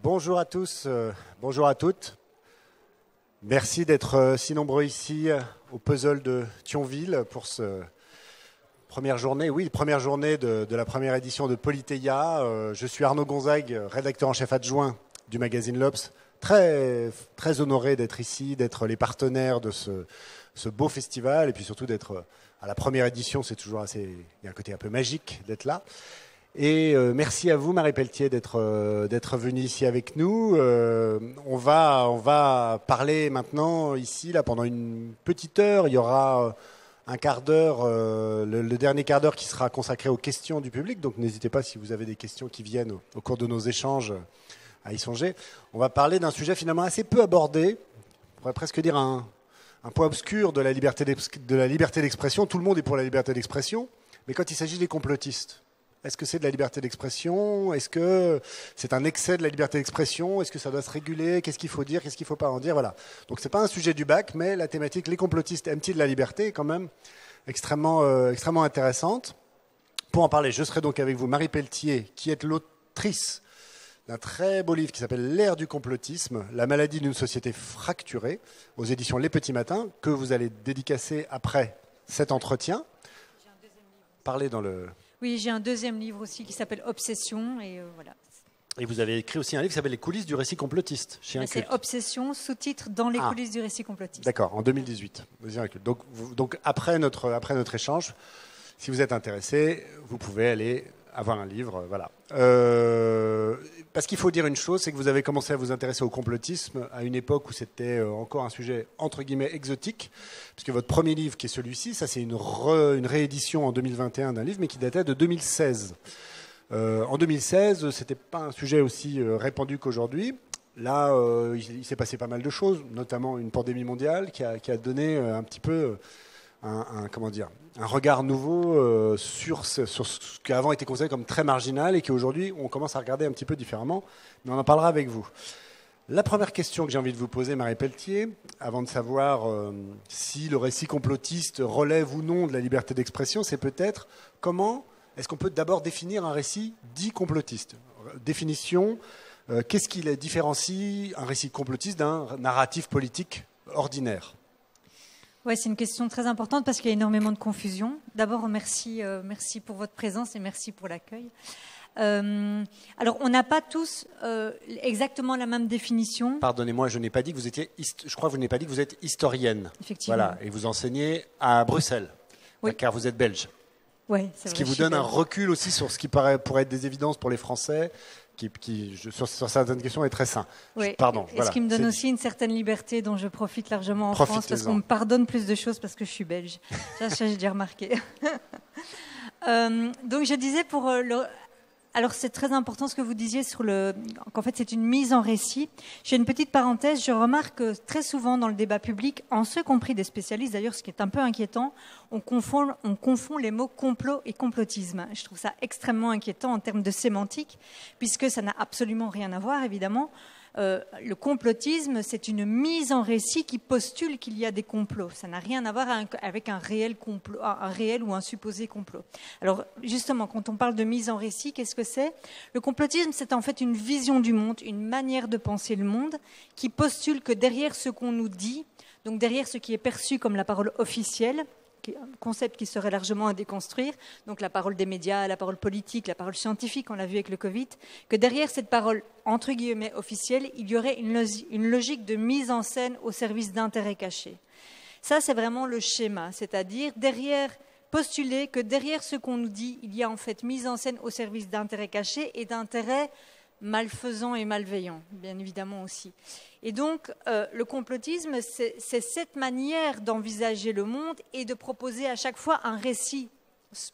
Bonjour à tous, bonjour à toutes. Merci d'être si nombreux ici au puzzle de Thionville pour ce première journée, de la première édition de Politeia. Je suis Arnaud Gonzague, rédacteur en chef adjoint du magazine L'Obs. Très honoré d'être ici, d'être les partenaires de ce beau festival et puis surtout d'être à la première édition. C'est toujours assez, il y a un côté un peu magique d'être là. Et merci à vous, Marie Pelletier, d'être venue ici avec nous. On va parler maintenant ici, là, pendant une petite heure. Il y aura un quart d'heure, le dernier quart d'heure qui sera consacré aux questions du public. Donc n'hésitez pas, si vous avez des questions qui viennent au cours de nos échanges, à y songer. On va parler d'un sujet finalement assez peu abordé. On pourrait presque dire un point obscur de la liberté d'expression. Tout le monde est pour la liberté d'expression. Mais quand il s'agit des complotistes, est-ce que c'est de la liberté d'expression? Est-ce que c'est un excès de la liberté d'expression? Est-ce que ça doit se réguler? Qu'est-ce qu'il faut dire? Qu'est-ce qu'il ne faut pas en dire? Voilà. Donc ce n'est pas un sujet du bac, mais la thématique, les complotistes aiment-ils la liberté, est quand même extrêmement intéressante. Pour en parler, je serai donc avec vous, Marie Pelletier, qui est l'autrice d'un très beau livre qui s'appelle L'ère du complotisme, la maladie d'une société fracturée, aux éditions Les Petits Matins, que vous allez dédicacer après cet entretien. J'ai un deuxième livre. Parlez dans le... Oui, j'ai un deuxième livre aussi qui s'appelle Obsession. Et voilà. Et vous avez écrit aussi un livre qui s'appelle Les coulisses du récit complotiste. C'est Obsession, sous-titre Dans les coulisses du récit complotiste. D'accord, en 2018. Donc après notre échange, si vous êtes intéressé, vous pouvez aller avoir un livre. Voilà. Parce qu'il faut dire une chose, c'est que vous avez commencé à vous intéresser au complotisme à une époque où c'était encore un sujet entre guillemets exotique, puisque votre premier livre, qui est celui-ci, ça c'est une réédition en 2021 d'un livre, mais qui datait de 2016. En 2016, c'était pas un sujet aussi répandu qu'aujourd'hui. Là, il s'est passé pas mal de choses, notamment une pandémie mondiale qui a donné un petit peu un regard nouveau sur ce qui avant était considéré comme très marginal et qu'aujourd'hui on commence à regarder un petit peu différemment, mais on en parlera avec vous. La première question que j'ai envie de vous poser, Marie Pelletier, avant de savoir si le récit complotiste relève ou non de la liberté d'expression, c'est peut-être comment est-ce qu'on peut d'abord définir un récit dit complotiste? Définition, qu'est-ce qui différencie un récit complotiste d'un narratif politique ordinaire? Oui, c'est une question très importante parce qu'il y a énormément de confusion. D'abord, merci pour votre présence et merci pour l'accueil. Alors, on n'a pas tous exactement la même définition. Pardonnez-moi, je n'ai pas dit que vous étiez. Je crois que vous n'avez pas dit que vous êtes historienne. Effectivement. Voilà, et vous enseignez à Bruxelles, oui. Car vous êtes belge. Oui, c'est vrai. Ce qui vous donne un recul aussi sur ce qui pourrait être des évidences pour les Français. Sur certaines questions est très sain. Oui. Pardon. Et ce qui me donne aussi une certaine liberté dont je profite largement en France parce qu'on me pardonne plus de choses parce que je suis belge. Ça j'ai déjà remarqué. Donc je disais alors c'est très important ce que vous disiez sur qu'en fait c'est une mise en récit. J'ai une petite parenthèse, je remarque que très souvent dans le débat public, en ce compris des spécialistes d'ailleurs, ce qui est un peu inquiétant, on confond les mots complot et complotisme. Je trouve ça extrêmement inquiétant en termes de sémantique, puisque ça n'a absolument rien à voir évidemment. Le complotisme, c'est une mise en récit qui postule qu'il y a des complots. Ça n'a rien à voir avec un réel complot, un réel ou un supposé complot. Alors, justement, quand on parle de mise en récit, qu'est-ce que c'est? Le complotisme, c'est en fait une vision du monde, une manière de penser le monde qui postule que derrière ce qu'on nous dit, donc derrière ce qui est perçu comme la parole officielle, un concept qui serait largement à déconstruire, donc la parole des médias, la parole politique, la parole scientifique, on l'a vu avec le Covid, que derrière cette parole entre guillemets officielle, il y aurait une logique de mise en scène au service d'intérêts cachés. Ça, c'est vraiment le schéma, c'est-à-dire postuler que derrière ce qu'on nous dit, il y a en fait mise en scène au service d'intérêts cachés et d'intérêts malfaisants et malveillants, bien évidemment aussi. Et donc, le complotisme, c'est cette manière d'envisager le monde et de proposer à chaque fois un récit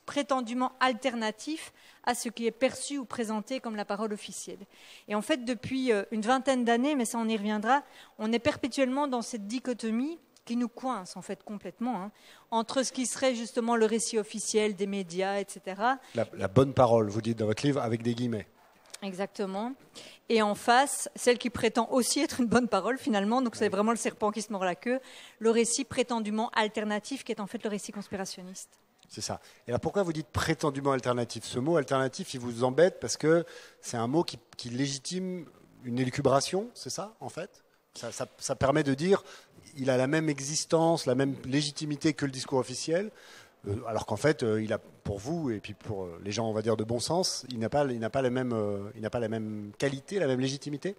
prétendument alternatif à ce qui est perçu ou présenté comme la parole officielle. Et en fait, depuis une vingtaine d'années, mais ça on y reviendra, on est perpétuellement dans cette dichotomie qui nous coince en fait complètement, entre ce qui serait justement le récit officiel des médias, etc. La bonne parole, vous dites dans votre livre, avec des guillemets. Exactement. Et en face, celle qui prétend aussi être une bonne parole finalement, donc c'est vraiment le serpent qui se mord la queue, le récit prétendument alternatif qui est en fait le récit conspirationniste. C'est ça. Et alors pourquoi vous dites prétendument alternatif? Ce mot alternatif, il vous embête parce que c'est un mot qui légitime une élucubration, c'est ça, en fait? Ça permet de dire il a la même existence, la même légitimité que le discours officiel, alors qu'en fait, il a, pour vous et puis pour les gens, on va dire, de bon sens, il n'a pas la même qualité, la même légitimité.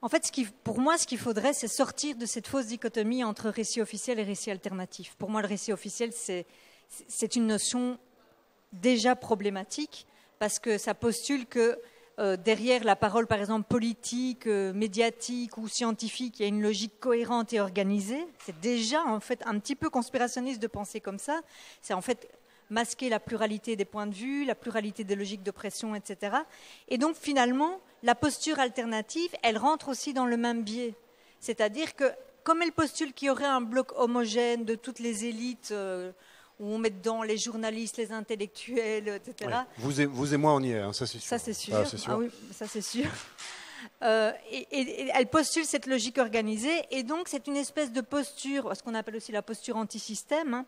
En fait, pour moi, ce qu'il faudrait, c'est sortir de cette fausse dichotomie entre récit officiel et récit alternatif. Pour moi, le récit officiel, c'est une notion déjà problématique parce que ça postule que derrière la parole, par exemple, politique, médiatique ou scientifique, il y a une logique cohérente et organisée. C'est déjà, en fait, un petit peu conspirationniste de penser comme ça. C'est en fait masquer la pluralité des points de vue, la pluralité des logiques d'oppression, etc. Et donc, finalement, la posture alternative, elle rentre aussi dans le même biais. C'est-à-dire que, comme elle postule qu'il y aurait un bloc homogène de toutes les élites, où on met dedans les journalistes, les intellectuels, etc. Ouais. Vous et moi, on y est, hein, ça c'est sûr. Ça c'est sûr. Ah, c'est sûr. Ah oui, ça c'est sûr. Et elle postule cette logique organisée, et donc c'est une espèce de posture, ce qu'on appelle aussi la posture anti-système. Hein.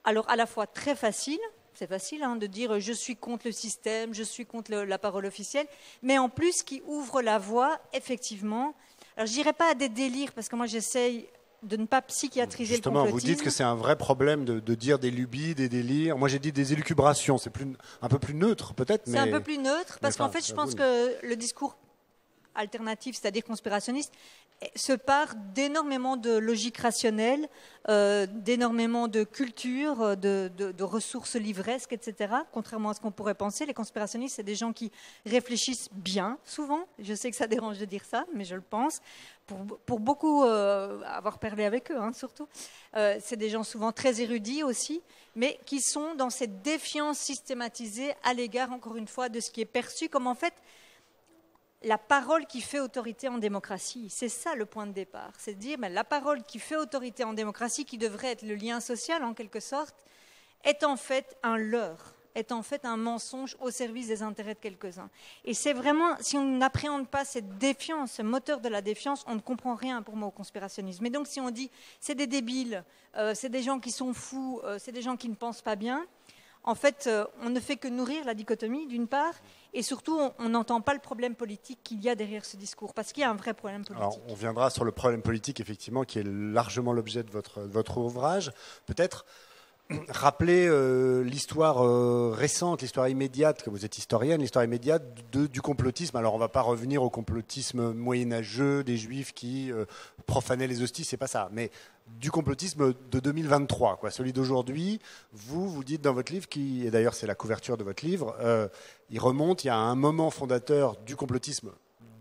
Alors à la fois très facile, c'est facile de dire je suis contre le système, je suis contre la parole officielle, mais en plus qui ouvre la voie, effectivement. Alors je dirais pas à des délires, parce que moi j'essaye de ne pas psychiatriser le complotisme. Justement, vous dites que c'est un vrai problème de dire des lubies, des délires. Moi, j'ai dit des élucubrations. C'est un peu plus neutre, peut-être. C'est un peu plus neutre, parce qu'en fait, je pense que le discours alternatif, c'est-à-dire conspirationniste, se part d'énormément de logique rationnelle, d'énormément de culture, de ressources livresques, etc. Contrairement à ce qu'on pourrait penser, les conspirationnistes, c'est des gens qui réfléchissent bien, souvent. Je sais que ça dérange de dire ça, mais je le pense. Pour beaucoup avoir parlé avec eux, surtout. C'est des gens souvent très érudits aussi, mais qui sont dans cette défiance systématisée à l'égard, encore une fois, de ce qui est perçu comme en fait la parole qui fait autorité en démocratie. C'est ça le point de départ. C'est de dire la parole qui fait autorité en démocratie, qui devrait être le lien social en quelque sorte, est en fait un leurre, est en fait un mensonge au service des intérêts de quelques-uns. Et c'est vraiment, si on n'appréhende pas cette défiance, ce moteur de la défiance, on ne comprend rien pour moi au conspirationnisme. Et donc si on dit c'est des débiles, c'est des gens qui sont fous, c'est des gens qui ne pensent pas bien, en fait, on ne fait que nourrir la dichotomie, d'une part, et surtout, on n'entend pas le problème politique qu'il y a derrière ce discours, parce qu'il y a un vrai problème politique. Alors, on viendra sur le problème politique, effectivement, qui est largement l'objet de votre ouvrage. Peut-être rappeler l'histoire récente, l'histoire immédiate, que vous êtes historienne, l'histoire immédiate du complotisme. Alors, on ne va pas revenir au complotisme moyenâgeux des Juifs qui profanaient les hosties, c'est pas ça. Mais du complotisme de 2023, quoi. Celui d'aujourd'hui, vous dites dans votre livre, et d'ailleurs c'est la couverture de votre livre, il remonte, il y a un moment fondateur du complotisme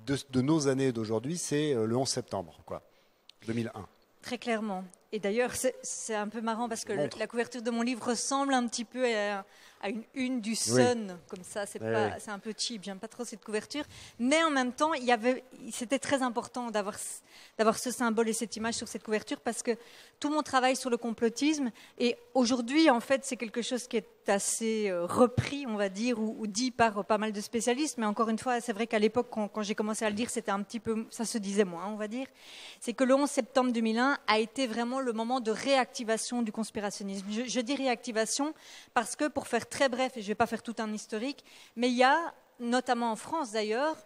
de nos années d'aujourd'hui, c'est le 11 septembre, quoi, 2001. Très clairement. Et d'ailleurs, c'est un peu marrant parce que la couverture de mon livre ressemble un petit peu à une une du Sun, comme ça. C'est un peu cheap, j'aime pas trop cette couverture. Mais en même temps, c'était très important d'avoir ce symbole et cette image sur cette couverture parce que tout mon travail sur le complotisme, et aujourd'hui, en fait, c'est quelque chose qui est assez repris, on va dire, ou dit par pas mal de spécialistes. Mais encore une fois, c'est vrai qu'à l'époque, quand j'ai commencé à le dire, c'était un petit peu, ça se disait moins, on va dire. C'est que le 11 septembre 2001 a été vraiment le moment de réactivation du conspirationnisme. Je dis réactivation parce que, pour faire très bref, et je ne vais pas faire tout un historique, mais il y a, notamment en France d'ailleurs,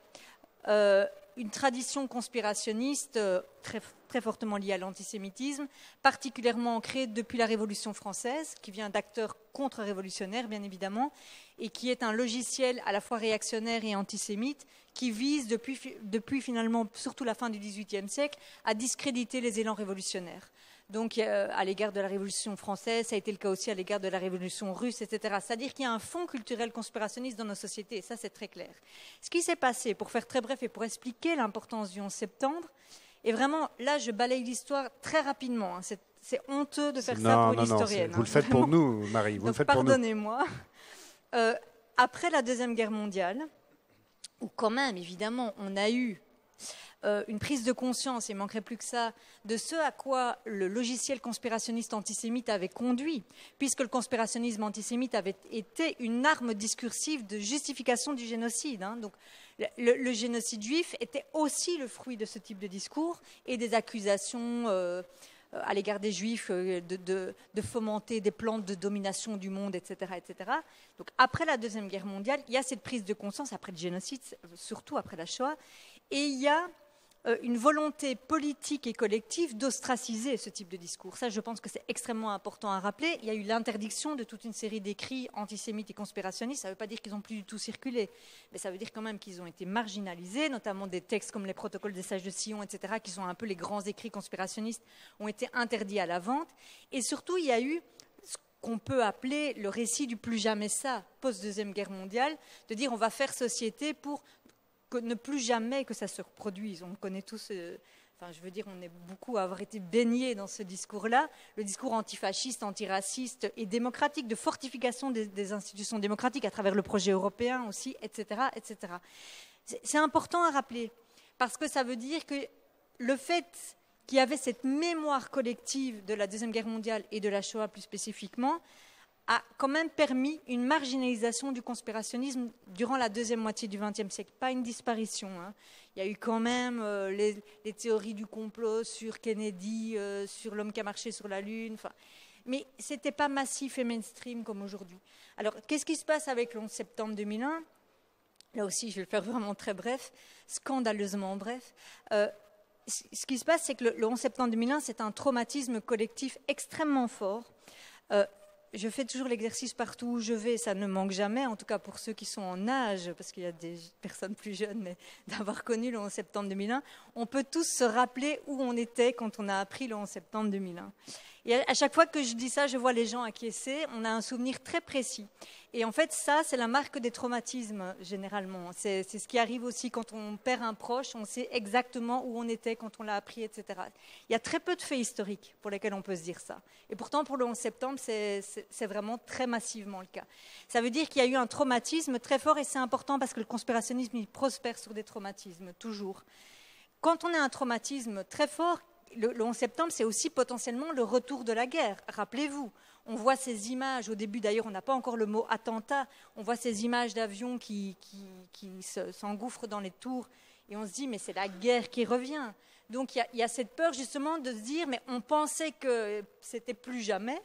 une tradition conspirationniste très, très fortement liée à l'antisémitisme, particulièrement ancrée depuis la Révolution française, qui vient d'acteurs contre-révolutionnaires, bien évidemment, et qui est un logiciel à la fois réactionnaire et antisémite, qui vise, depuis finalement, surtout la fin du XVIIIe siècle, à discréditer les élans révolutionnaires. Donc, à l'égard de la Révolution française, ça a été le cas aussi à l'égard de la Révolution russe, etc. C'est-à-dire qu'il y a un fond culturel conspirationniste dans nos sociétés, et ça, c'est très clair. Ce qui s'est passé, pour faire très bref et pour expliquer l'importance du 11 septembre, et vraiment, là, je balaye l'histoire très rapidement. C'est honteux de faire ça pour une historienne. Vous le faites pour nous, Marie. Vous le faites pour nous. Pardonnez-moi. Après la Deuxième Guerre mondiale, où quand même, évidemment, on a eu une prise de conscience, il ne manquerait plus que ça, de ce à quoi le logiciel conspirationniste antisémite avait conduit, puisque le conspirationnisme antisémite avait été une arme discursive de justification du génocide. Donc, le génocide juif était aussi le fruit de ce type de discours et des accusations à l'égard des Juifs de fomenter des plans de domination du monde, etc., etc. Donc, après la Deuxième Guerre mondiale, il y a cette prise de conscience, après le génocide, surtout après la Shoah, Et il y a une volonté politique et collective d'ostraciser ce type de discours. Ça, je pense que c'est extrêmement important à rappeler. Il y a eu l'interdiction de toute une série d'écrits antisémites et conspirationnistes. Ça ne veut pas dire qu'ils n'ont plus du tout circulé, mais ça veut dire quand même qu'ils ont été marginalisés, notamment des textes comme les protocoles des sages de Sion, etc., qui sont un peu les grands écrits conspirationnistes, ont été interdits à la vente. Et surtout, il y a eu ce qu'on peut appeler le récit du plus jamais ça, post-Deuxième Guerre mondiale, de dire on va faire société pour ne plus jamais que ça se reproduise. On connaît tous, enfin, je veux dire, on est beaucoup à avoir été baignés dans ce discours-là, le discours antifasciste, antiraciste et démocratique, de fortification des institutions démocratiques à travers le projet européen aussi, etc., etc. C'est important à rappeler, parce que ça veut dire que le fait qu'il y avait cette mémoire collective de la Deuxième Guerre mondiale et de la Shoah plus spécifiquement, a quand même permis une marginalisation du conspirationnisme durant la deuxième moitié du XXe siècle, pas une disparition. Hein. Il y a eu quand même les théories du complot sur Kennedy, sur l'homme qui a marché sur la Lune, mais ce n'était pas massif et mainstream comme aujourd'hui. Alors, qu'est-ce qui se passe avec le 11 septembre 2001 ? Là aussi, je vais le faire vraiment très bref, scandaleusement bref. Ce qui se passe, c'est que le 11 septembre 2001, c'est un traumatisme collectif extrêmement fort. Je fais toujours l'exercice partout où je vais, ça ne manque jamais, en tout cas pour ceux qui sont en âge, parce qu'il y a des personnes plus jeunes, mais d'avoir connu le 11 septembre 2001, on peut tous se rappeler où on était quand on a appris le 11 septembre 2001. Et à chaque fois que je dis ça, je vois les gens acquiescer, on a un souvenir très précis. Et en fait, ça, c'est la marque des traumatismes, généralement. C'est ce qui arrive aussi quand on perd un proche, on sait exactement où on était quand on l'a appris, etc. Il y a très peu de faits historiques pour lesquels on peut se dire ça. Et pourtant, pour le 11 septembre, c'est vraiment très massivement le cas. Ça veut dire qu'il y a eu un traumatisme très fort, et c'est important parce que le conspirationnisme, il prospère sur des traumatismes, toujours. Quand on a un traumatisme très fort, le 11 septembre, c'est aussi potentiellement le retour de la guerre. Rappelez-vous, on voit ces images, au début d'ailleurs, on n'a pas encore le mot attentat, on voit ces images d'avions qui s'engouffrent dans les tours, et on se dit, mais c'est la guerre qui revient. Donc il y a cette peur justement de se dire, mais on pensait que c'était plus jamais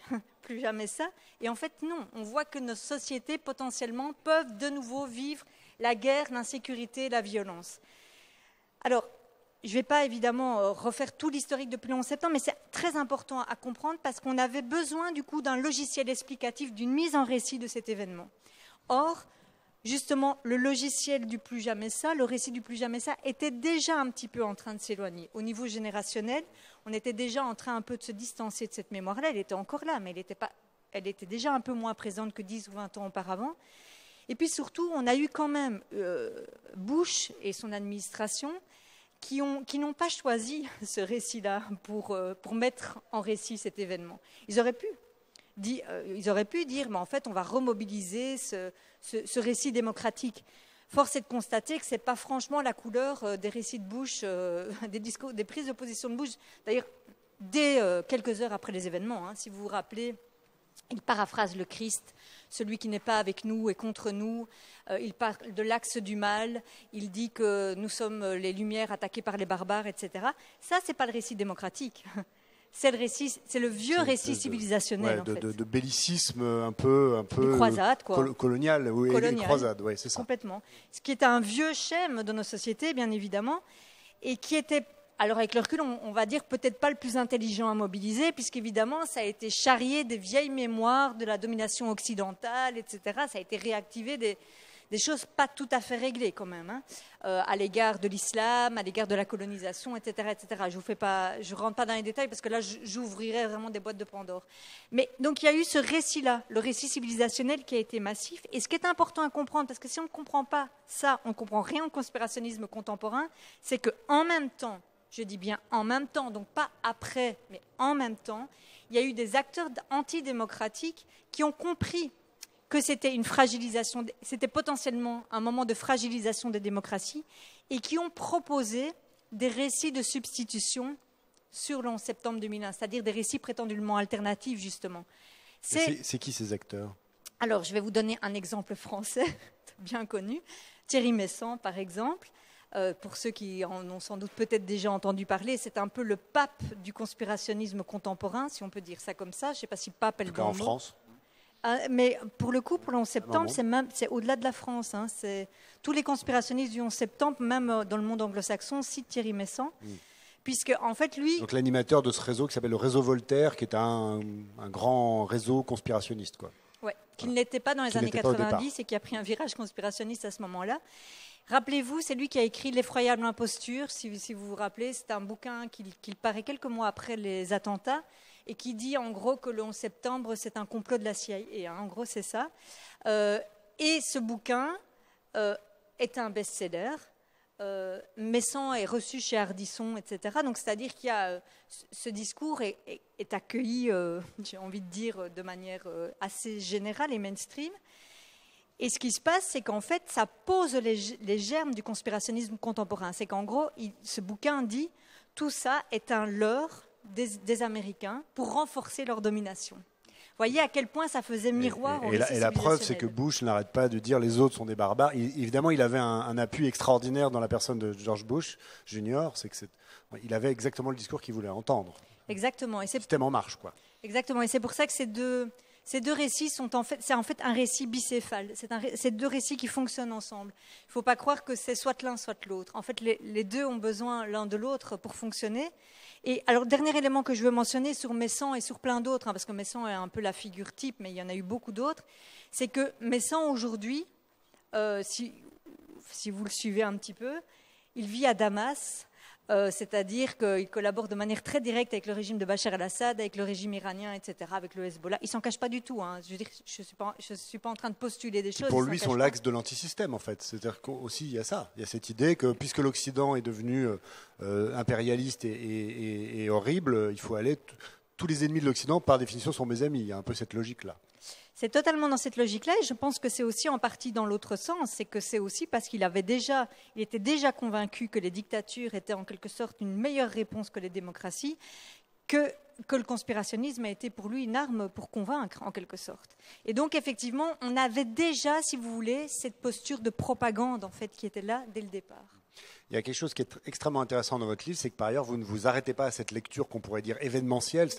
ça, et en fait non, on voit que nos sociétés potentiellement peuvent de nouveau vivre la guerre, l'insécurité, la violence. Alors, je ne vais pas évidemment refaire tout l'historique depuis le 11 septembre, mais c'est très important à comprendre parce qu'on avait besoin du coup d'un logiciel explicatif, d'une mise en récit de cet événement. Or, justement, le logiciel du plus jamais ça, le récit du plus jamais ça, était déjà un petit peu en train de s'éloigner. Au niveau générationnel, on était déjà en train un peu de se distancer de cette mémoire-là. Elle était encore là, mais elle était déjà un peu moins présente que 10 ou 20 ans auparavant. Et puis surtout, on a eu quand même Bush et son administration qui n'ont pas choisi ce récit-là pour mettre en récit cet événement. Ils auraient pu dire, mais en fait, on va remobiliser ce récit démocratique. Force est de constater que ce n'est pas franchement la couleur des récits de Bush, des prises de position de Bush. D'ailleurs, dès quelques heures après les événements, hein, si vous vous rappelez, il paraphrase le Christ, celui qui n'est pas avec nous est contre nous. Il parle de l'axe du mal. Il dit que nous sommes les lumières attaquées par les barbares, etc. Ça, c'est pas le récit démocratique. C'est le vieux récit civilisationnel. Ouais, de bellicisme un peu croisade, quoi. Colonial, oui, colonial. Croisade, ouais, c'est ça. Complètement. Ce qui est un vieux schème de nos sociétés, bien évidemment, et qui était. Alors avec le recul, on va dire peut-être pas le plus intelligent à mobiliser, puisqu'évidemment, ça a été charrié des vieilles mémoires de la domination occidentale, etc. Ça a été réactivé des choses pas tout à fait réglées quand même, hein, à l'égard de l'islam, à l'égard de la colonisation, etc. etc. Je ne rentre pas dans les détails, parce que là, j'ouvrirais vraiment des boîtes de Pandore. Mais donc il y a eu ce récit-là, le récit civilisationnel qui a été massif. Et ce qui est important à comprendre, parce que si on ne comprend pas ça, on ne comprend rien au conspirationnisme contemporain, c'est qu'en même temps, je dis bien en même temps, donc pas après, mais en même temps, il y a eu des acteurs antidémocratiques qui ont compris que c'était une fragilisation, c'était potentiellement un moment de fragilisation des démocraties, et qui ont proposé des récits de substitution sur le 11 septembre 2001, c'est-à-dire des récits prétendument alternatifs, justement. C'est qui ces acteurs ? Alors, je vais vous donner un exemple français, bien connu. Thierry Meyssan, par exemple. Pour ceux qui en ont sans doute peut-être déjà entendu parler, c'est un peu le pape du conspirationnisme contemporain, si on peut dire ça comme ça. Je ne sais pas si pape est le bon mot. En France ? Mais pour le coup, pour le 11 septembre, c'est au-delà de la France. Hein, tous les conspirationnistes du 11 septembre, même dans le monde anglo-saxon, citent Thierry Meyssan. Puisque, en fait, lui... Donc l'animateur de ce réseau qui s'appelle le réseau Voltaire, qui est un grand réseau conspirationniste, quoi. Ouais, qui ne l'était pas dans les années 90 et qui a pris un virage conspirationniste à ce moment-là. Rappelez-vous, c'est lui qui a écrit L'effroyable imposture, si vous vous rappelez. C'est un bouquin qu'il paraît quelques mois après les attentats et qui dit en gros que le 11 septembre, c'est un complot de la CIA. Et en gros, c'est ça. Et ce bouquin est un best-seller. Meyssan est reçu chez Ardisson, etc. Donc, c'est-à-dire qu'il y a ce discours est accueilli, j'ai envie de dire, de manière assez générale et mainstream. Et ce qui se passe, c'est qu'en fait, ça pose les germes du conspirationnisme contemporain. C'est qu'en gros, ce bouquin dit tout ça est un leurre des Américains pour renforcer leur domination. Vous voyez à quel point ça faisait miroir au récit civilisationnel. Et la preuve, c'est que Bush n'arrête pas de dire les autres sont des barbares. Évidemment, il avait un appui extraordinaire dans la personne de George Bush Junior. Il avait exactement le discours qu'il voulait entendre. Exactement. Et le système en marche, quoi. Exactement. Et c'est pour ça que ces deux récits sont en fait un récit bicéphale. C'est deux récits qui fonctionnent ensemble. Il ne faut pas croire que c'est soit l'un, soit l'autre. En fait, les deux ont besoin l'un de l'autre pour fonctionner. Et alors, dernier élément que je veux mentionner sur Meyssan et sur plein d'autres, parce que Meyssan est un peu la figure type, mais il y en a eu beaucoup d'autres, c'est que Meyssan, aujourd'hui, si vous le suivez un petit peu, il vit à Damas, c'est-à-dire qu'il collabore de manière très directe avec le régime de Bachar el-Assad, avec le régime iranien, etc., avec le Hezbollah. Il ne s'en cache pas du tout. Hein. Je veux dire, je ne suis pas en train de postuler des choses. Pour lui, sont l'axe de l'antisystème, en fait. C'est-à-dire qu'aussi, il y a ça. Il y a cette idée que, puisque l'Occident est devenu impérialiste et horrible, il faut aller... Tous les ennemis de l'Occident, par définition, sont mes amis. Il y a un peu cette logique-là. C'est totalement dans cette logique-là, et je pense que c'est aussi en partie dans l'autre sens, c'est que c'est aussi parce qu'il était déjà convaincu que les dictatures étaient en quelque sorte une meilleure réponse que les démocraties, que le conspirationnisme a été pour lui une arme pour convaincre, en quelque sorte. Et donc, effectivement, on avait déjà, si vous voulez, cette posture de propagande, en fait, qui était là dès le départ. Il y a quelque chose qui est extrêmement intéressant dans votre livre, c'est que par ailleurs, vous ne vous arrêtez pas à cette lecture qu'on pourrait dire événementielle.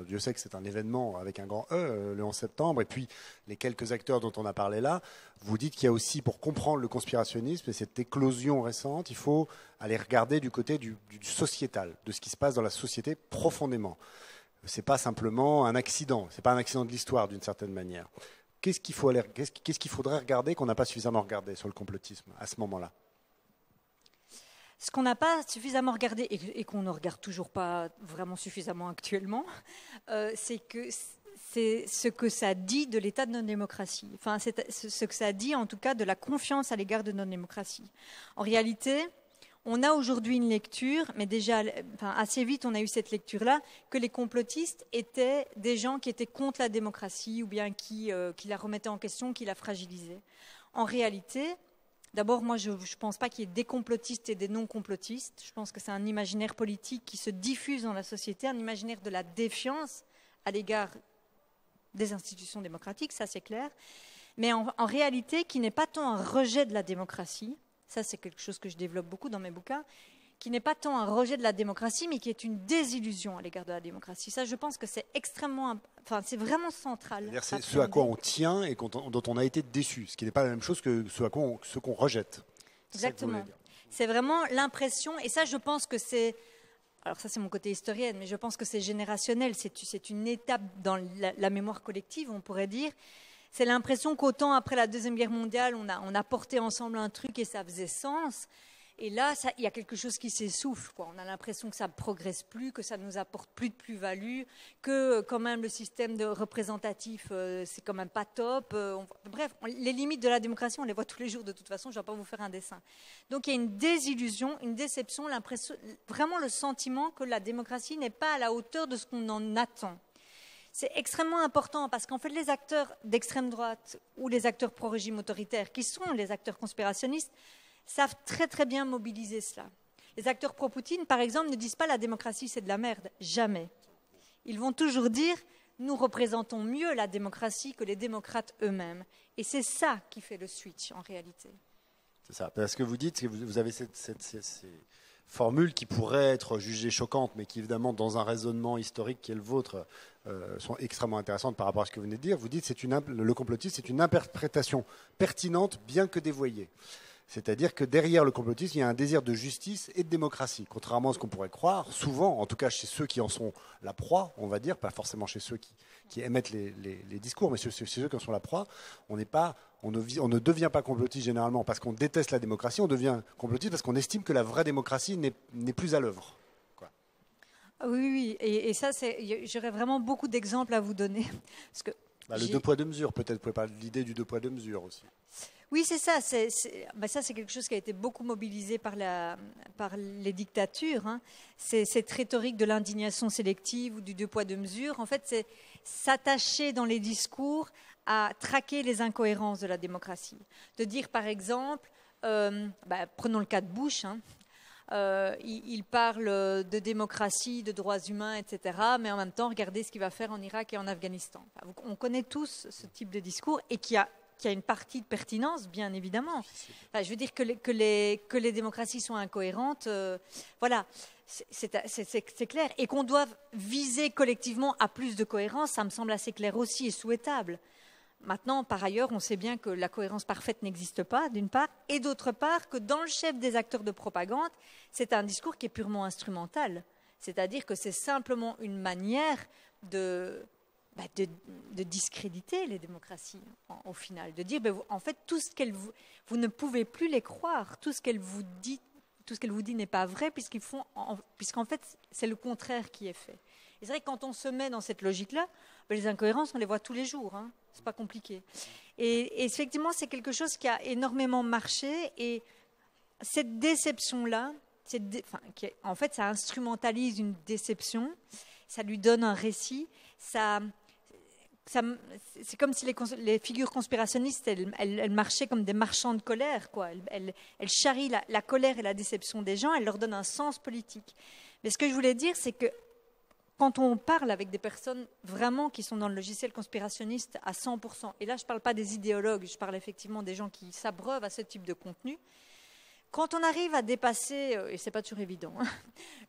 Dieu sait que c'est un événement avec un grand E, le 11 septembre, et puis les quelques acteurs dont on a parlé là. Vous dites qu'il y a aussi, pour comprendre le conspirationnisme et cette éclosion récente, il faut aller regarder du côté du sociétal, de ce qui se passe dans la société profondément. Ce n'est pas simplement un accident, ce n'est pas un accident de l'histoire d'une certaine manière. Qu'est-ce qu'il faudrait regarder qu'on n'a pas suffisamment regardé sur le complotisme à ce moment-là ? Ce qu'on n'a pas suffisamment regardé et qu'on ne regarde toujours pas vraiment suffisamment actuellement, c'est ce que ça dit de l'état de notre démocratie. Enfin, c'est ce que ça dit en tout cas de la confiance à l'égard de notre démocratie. En réalité, on a aujourd'hui une lecture, mais déjà assez vite on a eu cette lecture-là, que les complotistes étaient des gens qui étaient contre la démocratie ou bien qui la remettaient en question, qui la fragilisaient. En réalité... D'abord, moi, je ne pense pas qu'il y ait des complotistes et des non-complotistes. Je pense que c'est un imaginaire politique qui se diffuse dans la société, un imaginaire de la défiance à l'égard des institutions démocratiques, ça c'est clair, mais en réalité, qui n'est pas tant un rejet de la démocratie, ça c'est quelque chose que je développe beaucoup dans mes bouquins, qui n'est pas tant un rejet de la démocratie, mais qui est une désillusion à l'égard de la démocratie. Ça, je pense que c'est c'est vraiment central. C'est-à-dire c'est ce à quoi on tient et dont on a été déçu, ce qui n'est pas la même chose que ce qu'on rejette. Exactement. C'est vraiment l'impression, et ça, je pense que c'est... Alors ça, c'est mon côté historienne, mais je pense que c'est générationnel, c'est une étape dans la mémoire collective, on pourrait dire. C'est l'impression qu'autant après la Deuxième Guerre mondiale, on a porté ensemble un truc et ça faisait sens. Et là, il y a quelque chose qui s'essouffle, quoi. On a l'impression que ça ne progresse plus, que ça ne nous apporte plus de plus-value, que quand même le système représentatif, c'est quand même pas top. Bref, les limites de la démocratie, on les voit tous les jours de toute façon, je ne vais pas vous faire un dessin. Donc il y a une désillusion, une déception, l'impression, vraiment le sentiment que la démocratie n'est pas à la hauteur de ce qu'on en attend. C'est extrêmement important parce qu'en fait, les acteurs d'extrême droite ou les acteurs pro-régime autoritaire, qui sont les acteurs conspirationnistes, savent très très bien mobiliser cela. Les acteurs pro-Poutine, par exemple, ne disent pas la démocratie c'est de la merde, jamais. Ils vont toujours dire nous représentons mieux la démocratie que les démocrates eux-mêmes. Et c'est ça qui fait le switch en réalité. C'est ça, parce que vous dites que vous avez formules qui pourraient être jugées choquantes, mais qui évidemment, dans un raisonnement historique qui est le vôtre, sont extrêmement intéressantes par rapport à ce que vous venez de dire. Vous dites que le complotisme, c'est une interprétation pertinente, bien que dévoyée. C'est-à-dire que derrière le complotisme, il y a un désir de justice et de démocratie. Contrairement à ce qu'on pourrait croire, souvent, en tout cas chez ceux qui en sont la proie, on va dire, pas forcément chez ceux qui émettent les discours, mais chez ceux qui en sont la proie, on ne devient pas complotiste généralement parce qu'on déteste la démocratie, on devient complotiste parce qu'on estime que la vraie démocratie n'est plus à l'œuvre. Oui, et ça, j'aurais vraiment beaucoup d'exemples à vous donner. Parce que le deux poids, deux mesures, peut-être, vous pouvez parler de l'idée du deux poids, deux mesures aussi. Oui, c'est ça. Ça, c'est quelque chose qui a été beaucoup mobilisé par les dictatures. Hein. C'est cette rhétorique de l'indignation sélective ou du deux poids, deux mesures. En fait, c'est s'attacher dans les discours à traquer les incohérences de la démocratie. De dire, par exemple, prenons le cas de Bush, hein, il parle de démocratie, de droits humains, etc. Mais en même temps, regardez ce qu'il va faire en Irak et en Afghanistan. On connaît tous ce type de discours et qui a une partie de pertinence, bien évidemment. Je veux dire que les démocraties sont incohérentes, voilà, c'est clair. Et qu'on doit viser collectivement à plus de cohérence, ça me semble assez clair aussi et souhaitable. Maintenant, par ailleurs, on sait bien que la cohérence parfaite n'existe pas, d'une part, et d'autre part, que dans le chef des acteurs de propagande, c'est un discours qui est purement instrumental. C'est-à-dire que c'est simplement une manière de discréditer les démocraties, au final. De dire, en fait, tout ce vous ne pouvez plus les croire, tout ce qu'elle vous dit n'est pas vrai, puisqu'en fait, c'est le contraire qui est fait. Et c'est vrai que quand on se met dans cette logique-là, les incohérences, on les voit tous les jours. Hein. C'est pas compliqué. Et effectivement, c'est quelque chose qui a énormément marché. Et cette déception-là, en fait, ça instrumentalise une déception, ça lui donne un récit. C'est comme si les figures conspirationnistes, elles marchaient comme des marchands de colère, quoi. Elles charrient la colère et la déception des gens, elles leur donnent un sens politique. Mais ce que je voulais dire, c'est que quand on parle avec des personnes vraiment qui sont dans le logiciel conspirationniste à 100%, et là je ne parle pas des idéologues, je parle effectivement des gens qui s'abreuvent à ce type de contenu, quand on arrive à dépasser, et ce n'est pas toujours évident, hein,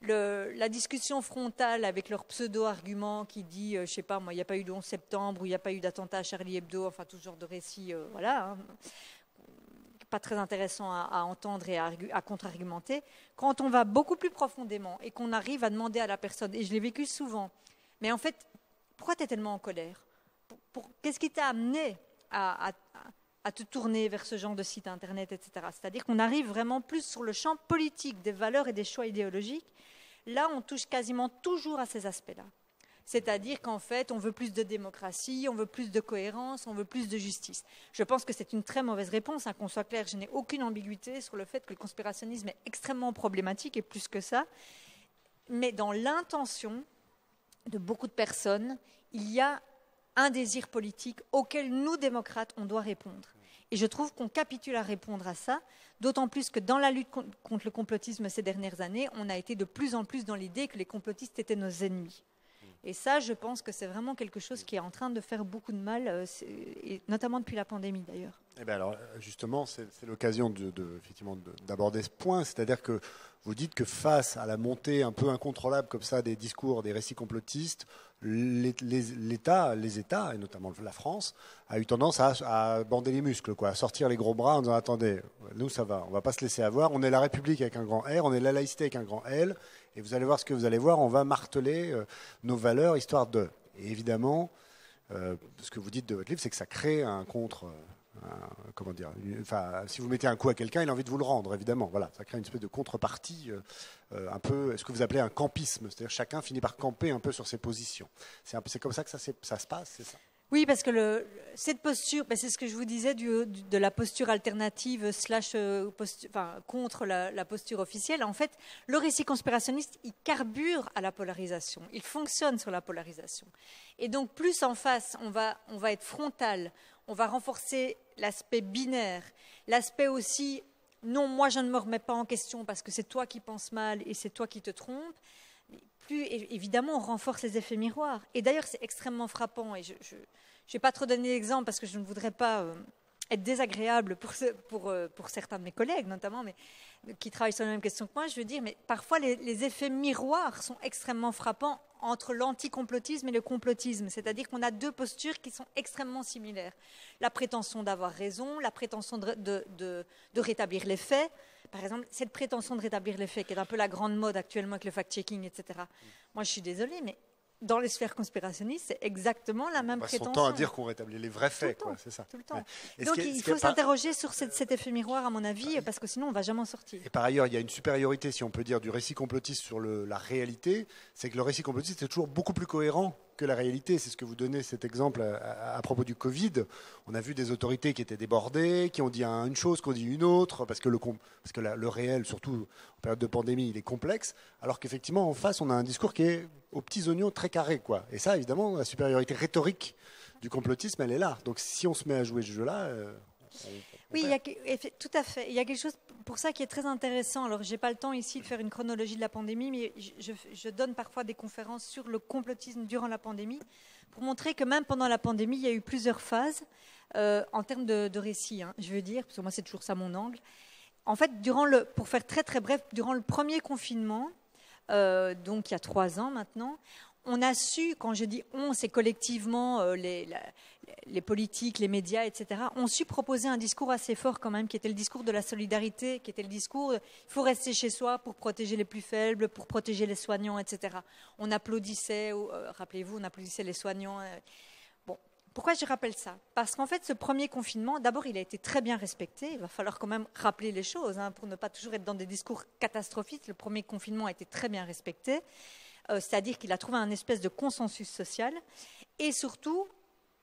la discussion frontale avec leur pseudo-argument qui dit, je ne sais pas moi, il n'y a pas eu de 11 septembre, ou il n'y a pas eu d'attentat à Charlie Hebdo, enfin tout ce genre de récits, voilà, hein, pas très intéressant à entendre et à contre-argumenter. Quand on va beaucoup plus profondément et qu'on arrive à demander à la personne, et je l'ai vécu souvent, mais en fait, pourquoi tu es tellement en colère? Qu'est-ce qui t'a amené à te tourner vers ce genre de site internet, etc. C'est-à-dire qu'on arrive vraiment plus sur le champ politique des valeurs et des choix idéologiques. Là, on touche quasiment toujours à ces aspects-là. C'est-à-dire qu'en fait, on veut plus de démocratie, on veut plus de cohérence, on veut plus de justice. Je pense que c'est une très mauvaise réponse, hein, qu'on soit clair. Je n'ai aucune ambiguïté sur le fait que le conspirationnisme est extrêmement problématique et plus que ça. Mais dans l'intention de beaucoup de personnes, il y a un désir politique auquel nous, démocrates, on doit répondre. Et je trouve qu'on capitule à répondre à ça, d'autant plus que dans la lutte contre le complotisme ces dernières années, on a été de plus en plus dans l'idée que les complotistes étaient nos ennemis. Et ça, je pense que c'est vraiment quelque chose qui est en train de faire beaucoup de mal, et notamment depuis la pandémie d'ailleurs. Eh bien alors, justement, c'est l'occasion effectivement d'aborder ce point, c'est-à-dire que vous dites que face à la montée un peu incontrôlable comme ça des discours, des récits complotistes, les États, et notamment la France, a eu tendance à bander les muscles, quoi, à sortir les gros bras en disant attendez, nous ça va, on ne va pas se laisser avoir, on est la République avec un grand R, on est la laïcité avec un grand L, et vous allez voir ce que vous allez voir, on va marteler nos valeurs histoire de. Et évidemment, ce que vous dites de votre livre, c'est que ça crée un contre. Comment dire, si vous mettez un coup à quelqu'un, il a envie de vous le rendre, évidemment. Voilà, ça crée une espèce de contrepartie, un peu, ce que vous appelez un campisme, c'est-à-dire chacun finit par camper un peu sur ses positions. C'est comme ça que ça se passe, c'est ça? Oui, parce que cette posture, c'est ce que je vous disais de la posture alternative contre la posture officielle. En fait, le récit conspirationniste, il carbure à la polarisation. Il fonctionne sur la polarisation. Et donc, plus en face, on va être frontal, on va renforcer l'aspect binaire, l'aspect aussi, non, moi je ne me remets pas en question parce que c'est toi qui penses mal et c'est toi qui te trompes. Plus évidemment, on renforce les effets miroirs. Et d'ailleurs, c'est extrêmement frappant. Et je ne vais pas trop donner d'exemple parce que je ne voudrais pas être désagréable pour certains de mes collègues notamment, mais qui travaillent sur la même question que moi, je veux dire, mais parfois les effets miroirs sont extrêmement frappants entre l'anticomplotisme et le complotisme. C'est-à-dire qu'on a deux postures qui sont extrêmement similaires. La prétention d'avoir raison, la prétention de rétablir les faits. Par exemple, cette prétention de rétablir les faits, qui est un peu la grande mode actuellement avec le fact-checking, etc. Moi, je suis désolée, mais dans les sphères conspirationnistes, c'est exactement la même prétention. On passe son temps à dire qu'on rétablit les vrais faits, c'est ça. Tout le temps. Ouais. Donc il faut s'interroger sur cet effet miroir, à mon avis, parce que sinon on ne va jamais en sortir. Et par ailleurs, il y a une supériorité, si on peut dire, du récit complotiste sur la réalité, c'est que le récit complotiste est toujours beaucoup plus cohérent que la réalité. C'est ce que vous donnez cet exemple à propos du Covid. On a vu des autorités qui étaient débordées, qui ont dit une chose, qui ont dit une autre, parce que le réel, surtout en période de pandémie, il est complexe, alors qu'effectivement, en face, on a un discours qui est aux petits oignons très carrés, quoi. Et ça, évidemment, la supériorité rhétorique du complotisme, elle est là. Donc si on se met à jouer ce jeu-là... Oui, tout à fait. Il y a quelque chose pour ça qui est très intéressant. Alors, je n'ai pas le temps ici de faire une chronologie de la pandémie, mais je donne parfois des conférences sur le complotisme durant la pandémie pour montrer que même pendant la pandémie, il y a eu plusieurs phases en termes de récit, je veux dire, parce que moi, c'est toujours ça mon angle. En fait, pour faire très très bref, durant le premier confinement, donc il y a 3 ans maintenant, on a su, quand je dis on, c'est collectivement les politiques, les médias, etc., ont su proposer un discours assez fort quand même, qui était le discours de la solidarité, qui était le discours il faut rester chez soi pour protéger les plus faibles, pour protéger les soignants, etc. On applaudissait, rappelez-vous, on applaudissait les soignants. Bon, pourquoi je rappelle ça? Parce qu'en fait, ce premier confinement, d'abord, il a été très bien respecté. Il va falloir quand même rappeler les choses, pour ne pas toujours être dans des discours catastrophiques. Le premier confinement a été très bien respecté. C'est-à-dire qu'il a trouvé un espèce de consensus social. Et surtout,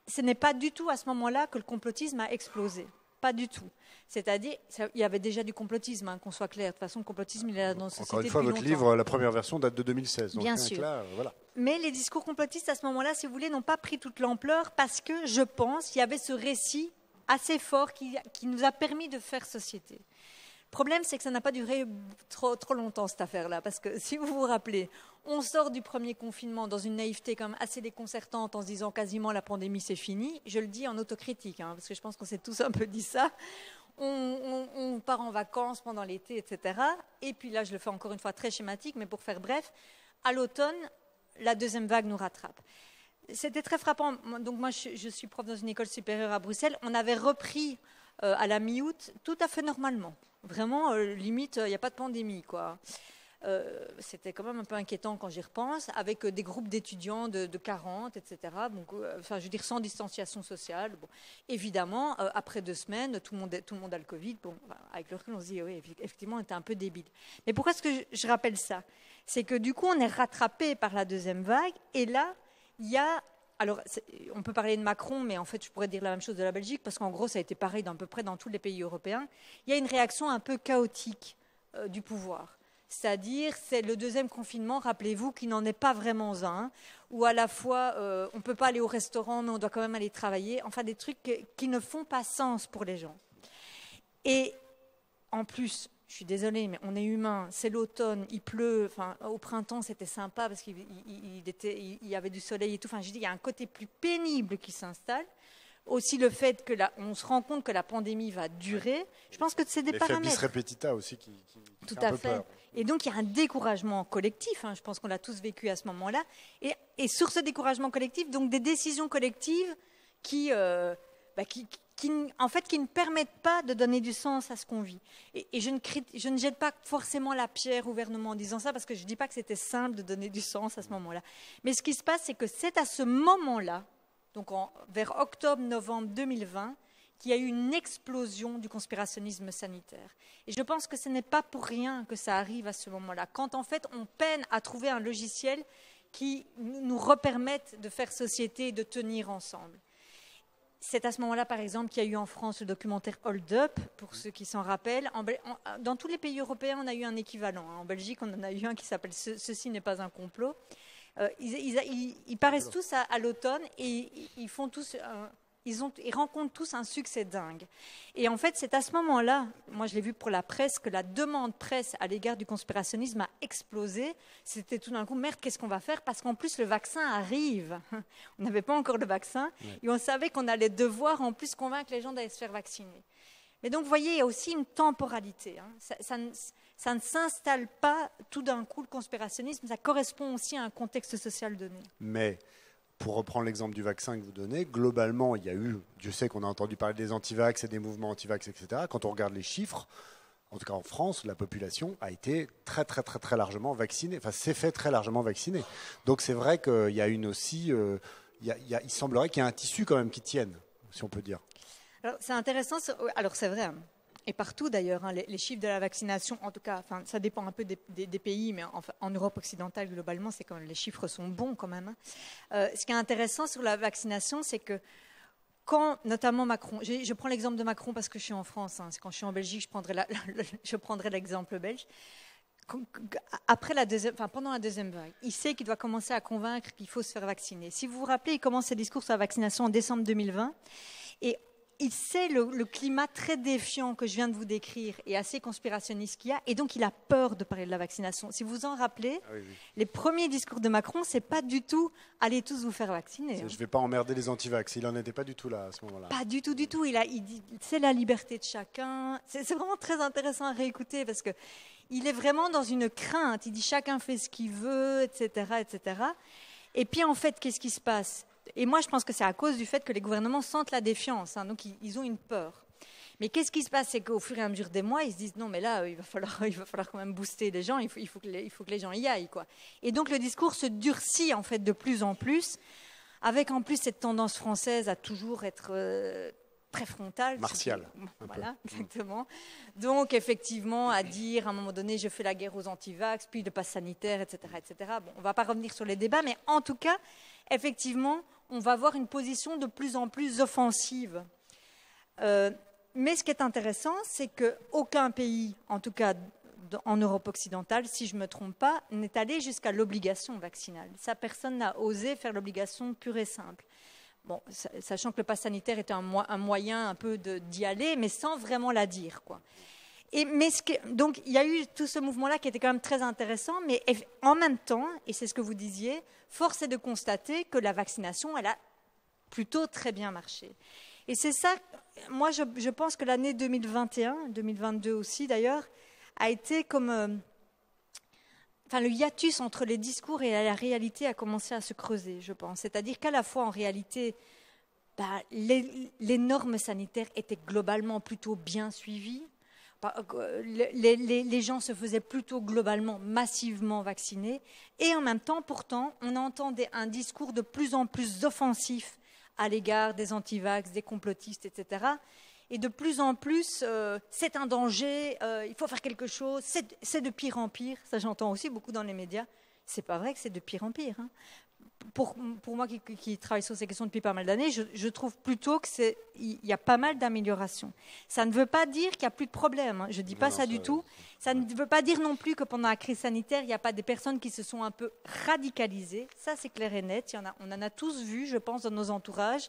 ce n'est pas du tout à ce moment-là que le complotisme a explosé. Pas du tout. C'est-à-dire, il y avait déjà du complotisme, qu'on soit clair. De toute façon, le complotisme, il est là dans la société. Encore une fois, votre livre, la première version, date de 2016. Donc bien sûr. Là, voilà. Mais les discours complotistes, à ce moment-là, si vous voulez, n'ont pas pris toute l'ampleur parce que, je pense, il y avait ce récit assez fort qui nous a permis de faire société. Le problème, c'est que ça n'a pas duré trop longtemps, cette affaire-là, parce que si vous vous rappelez, on sort du premier confinement dans une naïveté quand même assez déconcertante en se disant quasiment la pandémie c'est fini. Je le dis en autocritique, parce que je pense qu'on s'est tous un peu dit ça. On part en vacances pendant l'été, etc. Et puis là, je le fais encore une fois très schématique, mais pour faire bref, à l'automne, la deuxième vague nous rattrape. C'était très frappant. Donc moi, je suis prof dans une école supérieure à Bruxelles. On avait repris à la mi-août tout à fait normalement. Vraiment, limite, il n'y a pas de pandémie, quoi. C'était quand même un peu inquiétant quand j'y repense, avec des groupes d'étudiants de 40, etc. Donc, je veux dire, sans distanciation sociale. Bon. Évidemment, après 2 semaines, tout le monde a le Covid. Bon, avec le recul, on se dit, oui, effectivement, on était un peu débile. Mais pourquoi est-ce que je rappelle ça? C'est que du coup, on est rattrapé par la deuxième vague, et là, il y a... Alors, on peut parler de Macron, mais en fait, je pourrais dire la même chose de la Belgique, parce qu'en gros, ça a été pareil à peu près dans tous les pays européens. Il y a une réaction un peu chaotique du pouvoir. C'est-à-dire, c'est le deuxième confinement, rappelez-vous, qui n'en est pas vraiment un, où à la fois, on ne peut pas aller au restaurant, mais on doit quand même aller travailler. Enfin, des trucs qui ne font pas sens pour les gens. Et en plus... Je suis désolée, mais on est humain. C'est l'automne, il pleut. Enfin, au printemps, c'était sympa parce qu'il y avait du soleil et tout. Enfin, je dis, il y a un côté plus pénible qui s'installe. Aussi le fait que on se rend compte que la pandémie va durer. Je pense que c'est des paramètres. L'effet bis repetita aussi qui tout fait un à peu fait. peur. Et donc, il y a un découragement collectif. Je pense qu'on l'a tous vécu à ce moment-là. Et sur ce découragement collectif, donc des décisions collectives qui ne permettent pas de donner du sens à ce qu'on vit. Et je ne jette pas forcément la pierre au gouvernement en disant ça, parce que je ne dis pas que c'était simple de donner du sens à ce moment-là. Mais ce qui se passe, c'est que c'est à ce moment-là, donc vers octobre-novembre 2020, qu'il y a eu une explosion du conspirationnisme sanitaire. Et je pense que ce n'est pas pour rien que ça arrive à ce moment-là, quand en fait on peine à trouver un logiciel qui nous repermette de faire société et de tenir ensemble. C'est à ce moment-là, par exemple, qu'il y a eu en France le documentaire Hold Up, pour ceux qui s'en rappellent. Dans tous les pays européens, on a eu un équivalent. En Belgique, on en a eu un qui s'appelle « Ceci n'est pas un complot ». Ils paraissent tous à l'automne et ils font tous Ils rencontrent tous un succès dingue. Et en fait, c'est à ce moment-là, moi je l'ai vu pour la presse, que la demande presse à l'égard du conspirationnisme a explosé. C'était tout d'un coup, merde, qu'est-ce qu'on va faire? Parce qu'en plus, le vaccin arrive. On n'avait pas encore le vaccin. Et on savait qu'on allait devoir en plus convaincre les gens d'aller se faire vacciner. Mais donc, vous voyez, il y a aussi une temporalité. Ça ne s'installe pas tout d'un coup, le conspirationnisme. Ça correspond aussi à un contexte social donné. Mais, pour reprendre l'exemple du vaccin que vous donnez, globalement, il y a eu, Dieu sait qu'on a entendu parler des antivax et des mouvements antivax, etc. Quand on regarde les chiffres, en tout cas en France, la population a été très, très, très, très largement vaccinée. Enfin, s'est fait très largement vacciner. Donc, c'est vrai qu'il y a une aussi... il semblerait qu'il y a un tissu quand même qui tienne, si on peut dire. Alors, c'est intéressant. Alors, c'est vrai. Et partout d'ailleurs, les chiffres de la vaccination, en tout cas, enfin, ça dépend un peu des pays, mais en Europe occidentale, globalement, c'est quand même, les chiffres sont bons quand même. Ce qui est intéressant sur la vaccination, c'est que quand, notamment Macron, je prends l'exemple de Macron parce que je suis en France, quand je suis en Belgique, je prendrai l'exemple belge. Pendant la deuxième vague, il sait qu'il doit commencer à convaincre qu'il faut se faire vacciner. Si vous vous rappelez, il commence ses discours sur la vaccination en décembre 2020. Et il sait le climat très défiant que je viens de vous décrire et assez conspirationniste qu'il y a, et donc il a peur de parler de la vaccination. Si vous vous en rappelez, les premiers discours de Macron, c'est pas du tout « allez tous vous faire vacciner ». Je ne vais pas emmerder les antivax, il n'en était pas du tout là à ce moment-là. Pas du tout, du tout. Il dit c'est la liberté de chacun. C'est vraiment très intéressant à réécouter parce que il est vraiment dans une crainte. Il dit chacun fait ce qu'il veut, etc., etc. Et puis en fait, qu'est-ce qui se passe ? Et moi, je pense que c'est à cause du fait que les gouvernements sentent la défiance, donc ils ont une peur. Mais qu'est-ce qui se passe? C'est qu'au fur et à mesure des mois, ils se disent non, mais là, il va falloir quand même booster les gens, il faut que les gens y aillent, quoi. Et donc le discours se durcit en fait de plus en plus, avec en plus cette tendance française à toujours être très frontale. Martial. Voilà, exactement. Donc effectivement, à dire à un moment donné, je fais la guerre aux antivax, puis le pass sanitaire, etc., etc. Bon, on ne va pas revenir sur les débats, mais en tout cas, effectivement, on va avoir une position de plus en plus offensive. Mais ce qui est intéressant, c'est qu'aucun pays, en tout cas en Europe occidentale, si je ne me trompe pas, n'est allé jusqu'à l'obligation vaccinale. Ça, personne n'a osé faire l'obligation pure et simple. Bon, sachant que le pass sanitaire était un moyen un peu d'y aller, mais sans vraiment la dire, quoi. Donc, il y a eu tout ce mouvement-là qui était quand même très intéressant, mais en même temps, et c'est ce que vous disiez, force est de constater que la vaccination, elle a plutôt très bien marché. Et c'est ça, moi, je pense que l'année 2021, 2022 aussi d'ailleurs, a été comme... le hiatus entre les discours et la réalité a commencé à se creuser, je pense. C'est-à-dire qu'à la fois, en réalité, les normes sanitaires étaient globalement plutôt bien suivies. Les gens se faisaient plutôt globalement massivement vacciner. Et en même temps, pourtant, on entendait un discours de plus en plus offensif à l'égard des antivax, des complotistes, etc. Et de plus en plus, c'est un danger, il faut faire quelque chose, c'est de pire en pire. Ça, j'entends aussi beaucoup dans les médias. C'est pas vrai que c'est de pire en pire. Pour moi qui travaille sur ces questions depuis pas mal d'années, je trouve plutôt qu'il y a pas mal d'améliorations. Ça ne veut pas dire qu'il n'y a plus de problème. Je ne dis pas ça du tout. Ça ne veut pas dire non plus que pendant la crise sanitaire, il n'y a pas des personnes qui se sont un peu radicalisées. Ça, c'est clair et net. On en a tous vu, je pense, dans nos entourages,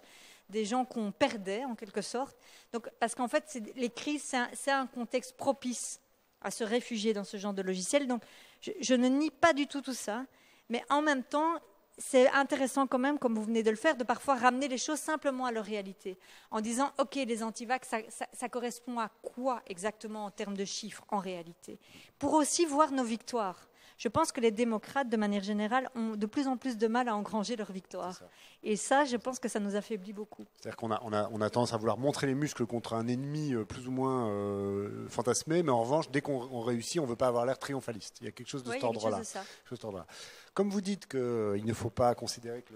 des gens qu'on perdait en quelque sorte. Donc, parce qu'en fait, les crises, c'est un contexte propice à se réfugier dans ce genre de logiciel. Donc, je ne nie pas du tout ça. Mais en même temps, c'est intéressant quand même, comme vous venez de le faire, de parfois ramener les choses simplement à leur réalité. En disant, OK, les antivax, ça correspond à quoi exactement en termes de chiffres en réalité? Pour aussi voir nos victoires. Je pense que les démocrates, de manière générale, ont de plus en plus de mal à engranger leurs victoires. Et ça, je pense que ça nous affaiblit beaucoup. C'est-à-dire qu'on a tendance à vouloir montrer les muscles contre un ennemi plus ou moins fantasmé, mais en revanche, dès qu'on réussit, on ne veut pas avoir l'air triomphaliste. Il y a quelque chose de cet ordre-là. Comme vous dites qu'il ne faut pas considérer que...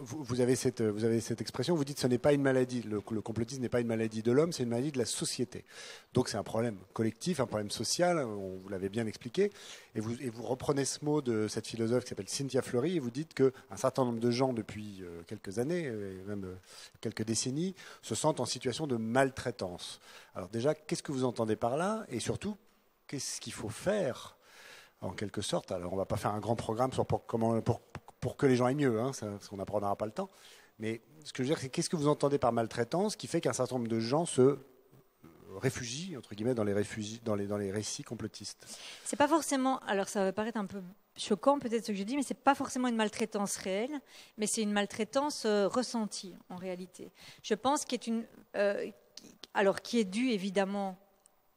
Vous avez cette expression, vous dites que ce n'est pas une maladie. Le complotisme n'est pas une maladie de l'homme, c'est une maladie de la société. Donc c'est un problème collectif, un problème social, vous l'avez bien expliqué. Et vous reprenez ce mot de cette philosophe qui s'appelle Cynthia Fleury, et vous dites qu'un certain nombre de gens, depuis quelques années, même quelques décennies, se sentent en situation de maltraitance. Alors déjà, qu'est-ce que vous entendez par là? Et surtout, qu'est-ce qu'il faut faire en quelque sorte? Alors on ne va pas faire un grand programme pour que les gens aillent mieux, parce qu'on n'apprendra pas le temps. Mais ce que je veux dire, c'est qu'est-ce que vous entendez par maltraitance qui fait qu'un certain nombre de gens se réfugient, entre guillemets, dans les récits complotistes? C'est pas forcément, alors ça va paraître un peu choquant peut-être ce que je dis, mais c'est pas forcément une maltraitance réelle, mais c'est une maltraitance ressentie en réalité. Je pense qui est due évidemment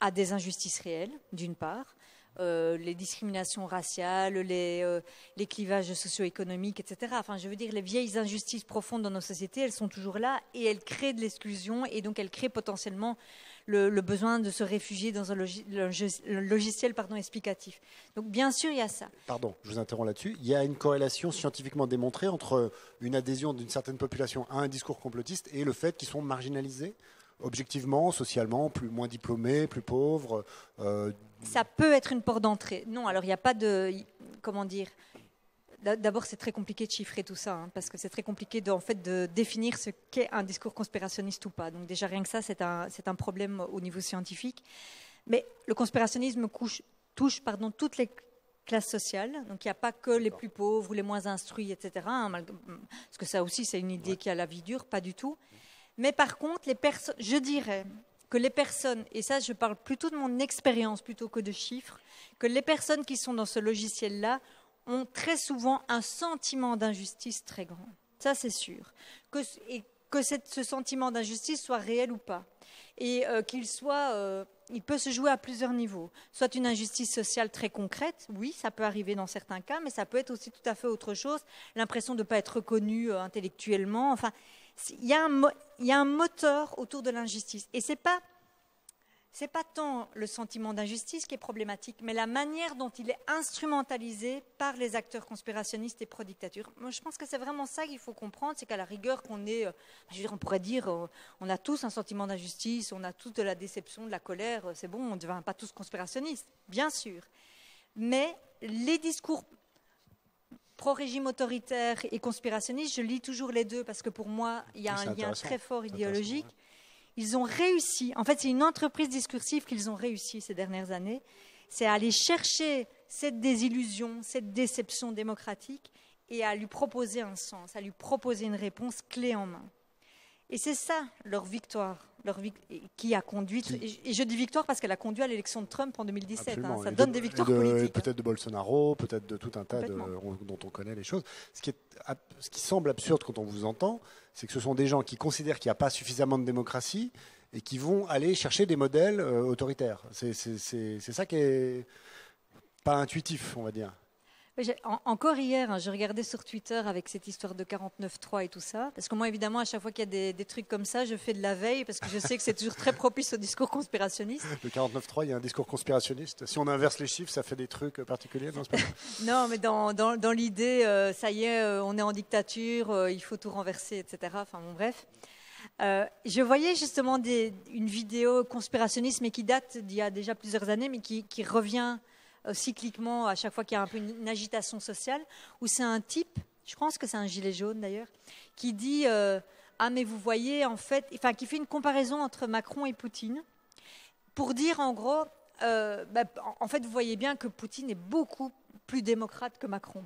à des injustices réelles, d'une part, les discriminations raciales, les clivages socio-économiques, etc. Enfin, je veux dire, les vieilles injustices profondes dans nos sociétés, elles sont toujours là et elles créent de l'exclusion et donc elles créent potentiellement le besoin de se réfugier dans un logiciel explicatif. Donc bien sûr, il y a ça. Pardon, je vous interromps là-dessus. Il y a une corrélation scientifiquement démontrée entre une adhésion d'une certaine population à un discours complotiste et le fait qu'ils sont marginalisés objectivement, socialement, moins diplômés, plus pauvres. Ça peut être une porte d'entrée. Non, alors il n'y a pas de... Comment dire? D'abord, c'est très compliqué de chiffrer tout ça, hein, parce que c'est très compliqué de définir ce qu'est un discours conspirationniste ou pas. Donc déjà, rien que ça, c'est un problème au niveau scientifique. Mais le conspirationnisme touche toutes les classes sociales. Donc il n'y a pas que les plus pauvres ou les moins instruits, etc. Hein, parce que ça aussi, c'est une idée qui a la vie dure, pas du tout. Mais par contre, je dirais que les personnes, et ça je parle plutôt de mon expérience plutôt que de chiffres, que les personnes qui sont dans ce logiciel-là ont très souvent un sentiment d'injustice très grand. Ça c'est sûr. Et que ce sentiment d'injustice soit réel ou pas. Et il peut se jouer à plusieurs niveaux. Soit une injustice sociale très concrète, oui, ça peut arriver dans certains cas, mais ça peut être aussi tout à fait autre chose. L'impression de ne pas être reconnu intellectuellement, enfin... Il y a un moteur autour de l'injustice. Et ce n'est pas tant le sentiment d'injustice qui est problématique, mais la manière dont il est instrumentalisé par les acteurs conspirationnistes et pro-dictature. Moi, je pense que c'est vraiment ça qu'il faut comprendre, c'est qu'à la rigueur on pourrait dire, on a tous un sentiment d'injustice, on a tous de la déception, de la colère, c'est bon, on ne devient pas tous conspirationnistes, bien sûr. Mais les discours pro-régime autoritaire et conspirationniste, je lis toujours les deux parce que pour moi, il y a un lien très fort idéologique. Ouais. Ils ont réussi, en fait, c'est une entreprise discursive qu'ils ont réussi ces dernières années, c'est à aller chercher cette désillusion, cette déception démocratique et à lui proposer un sens, à lui proposer une réponse clé en main. Et c'est ça leur victoire, qui a conduit, et je dis victoire parce qu'elle a conduit à l'élection de Trump en 2017. Hein, ça donne des victoires politiques. Peut-être de Bolsonaro, peut-être de tout un tas dont on connaît les choses. Ce qui semble absurde quand on vous entend, c'est que ce sont des gens qui considèrent qu'il n'y a pas suffisamment de démocratie et qui vont aller chercher des modèles autoritaires. C'est ça qui est pas intuitif, on va dire. Encore hier, je regardais sur Twitter avec cette histoire de 49.3 et tout ça, parce que moi, évidemment, à chaque fois qu'il y a des trucs comme ça, je fais de la veille, parce que je sais que c'est toujours très propice au discours conspirationniste. Le 49.3, il y a un discours conspirationniste. Si on inverse les chiffres, ça fait des trucs particuliers, non? Non, mais dans l'idée, ça y est, on est en dictature, il faut tout renverser, etc. Enfin bon, bref. Je voyais justement une vidéo conspirationniste, mais qui date d'il y a déjà plusieurs années, mais qui revient cycliquement à chaque fois qu'il y a un peu une agitation sociale, où c'est un type, je pense que c'est un gilet jaune d'ailleurs, qui dit ah mais vous voyez en fait, enfin qui fait une comparaison entre Macron et Poutine pour dire en gros en fait vous voyez bien que Poutine est beaucoup plus démocrate que Macron.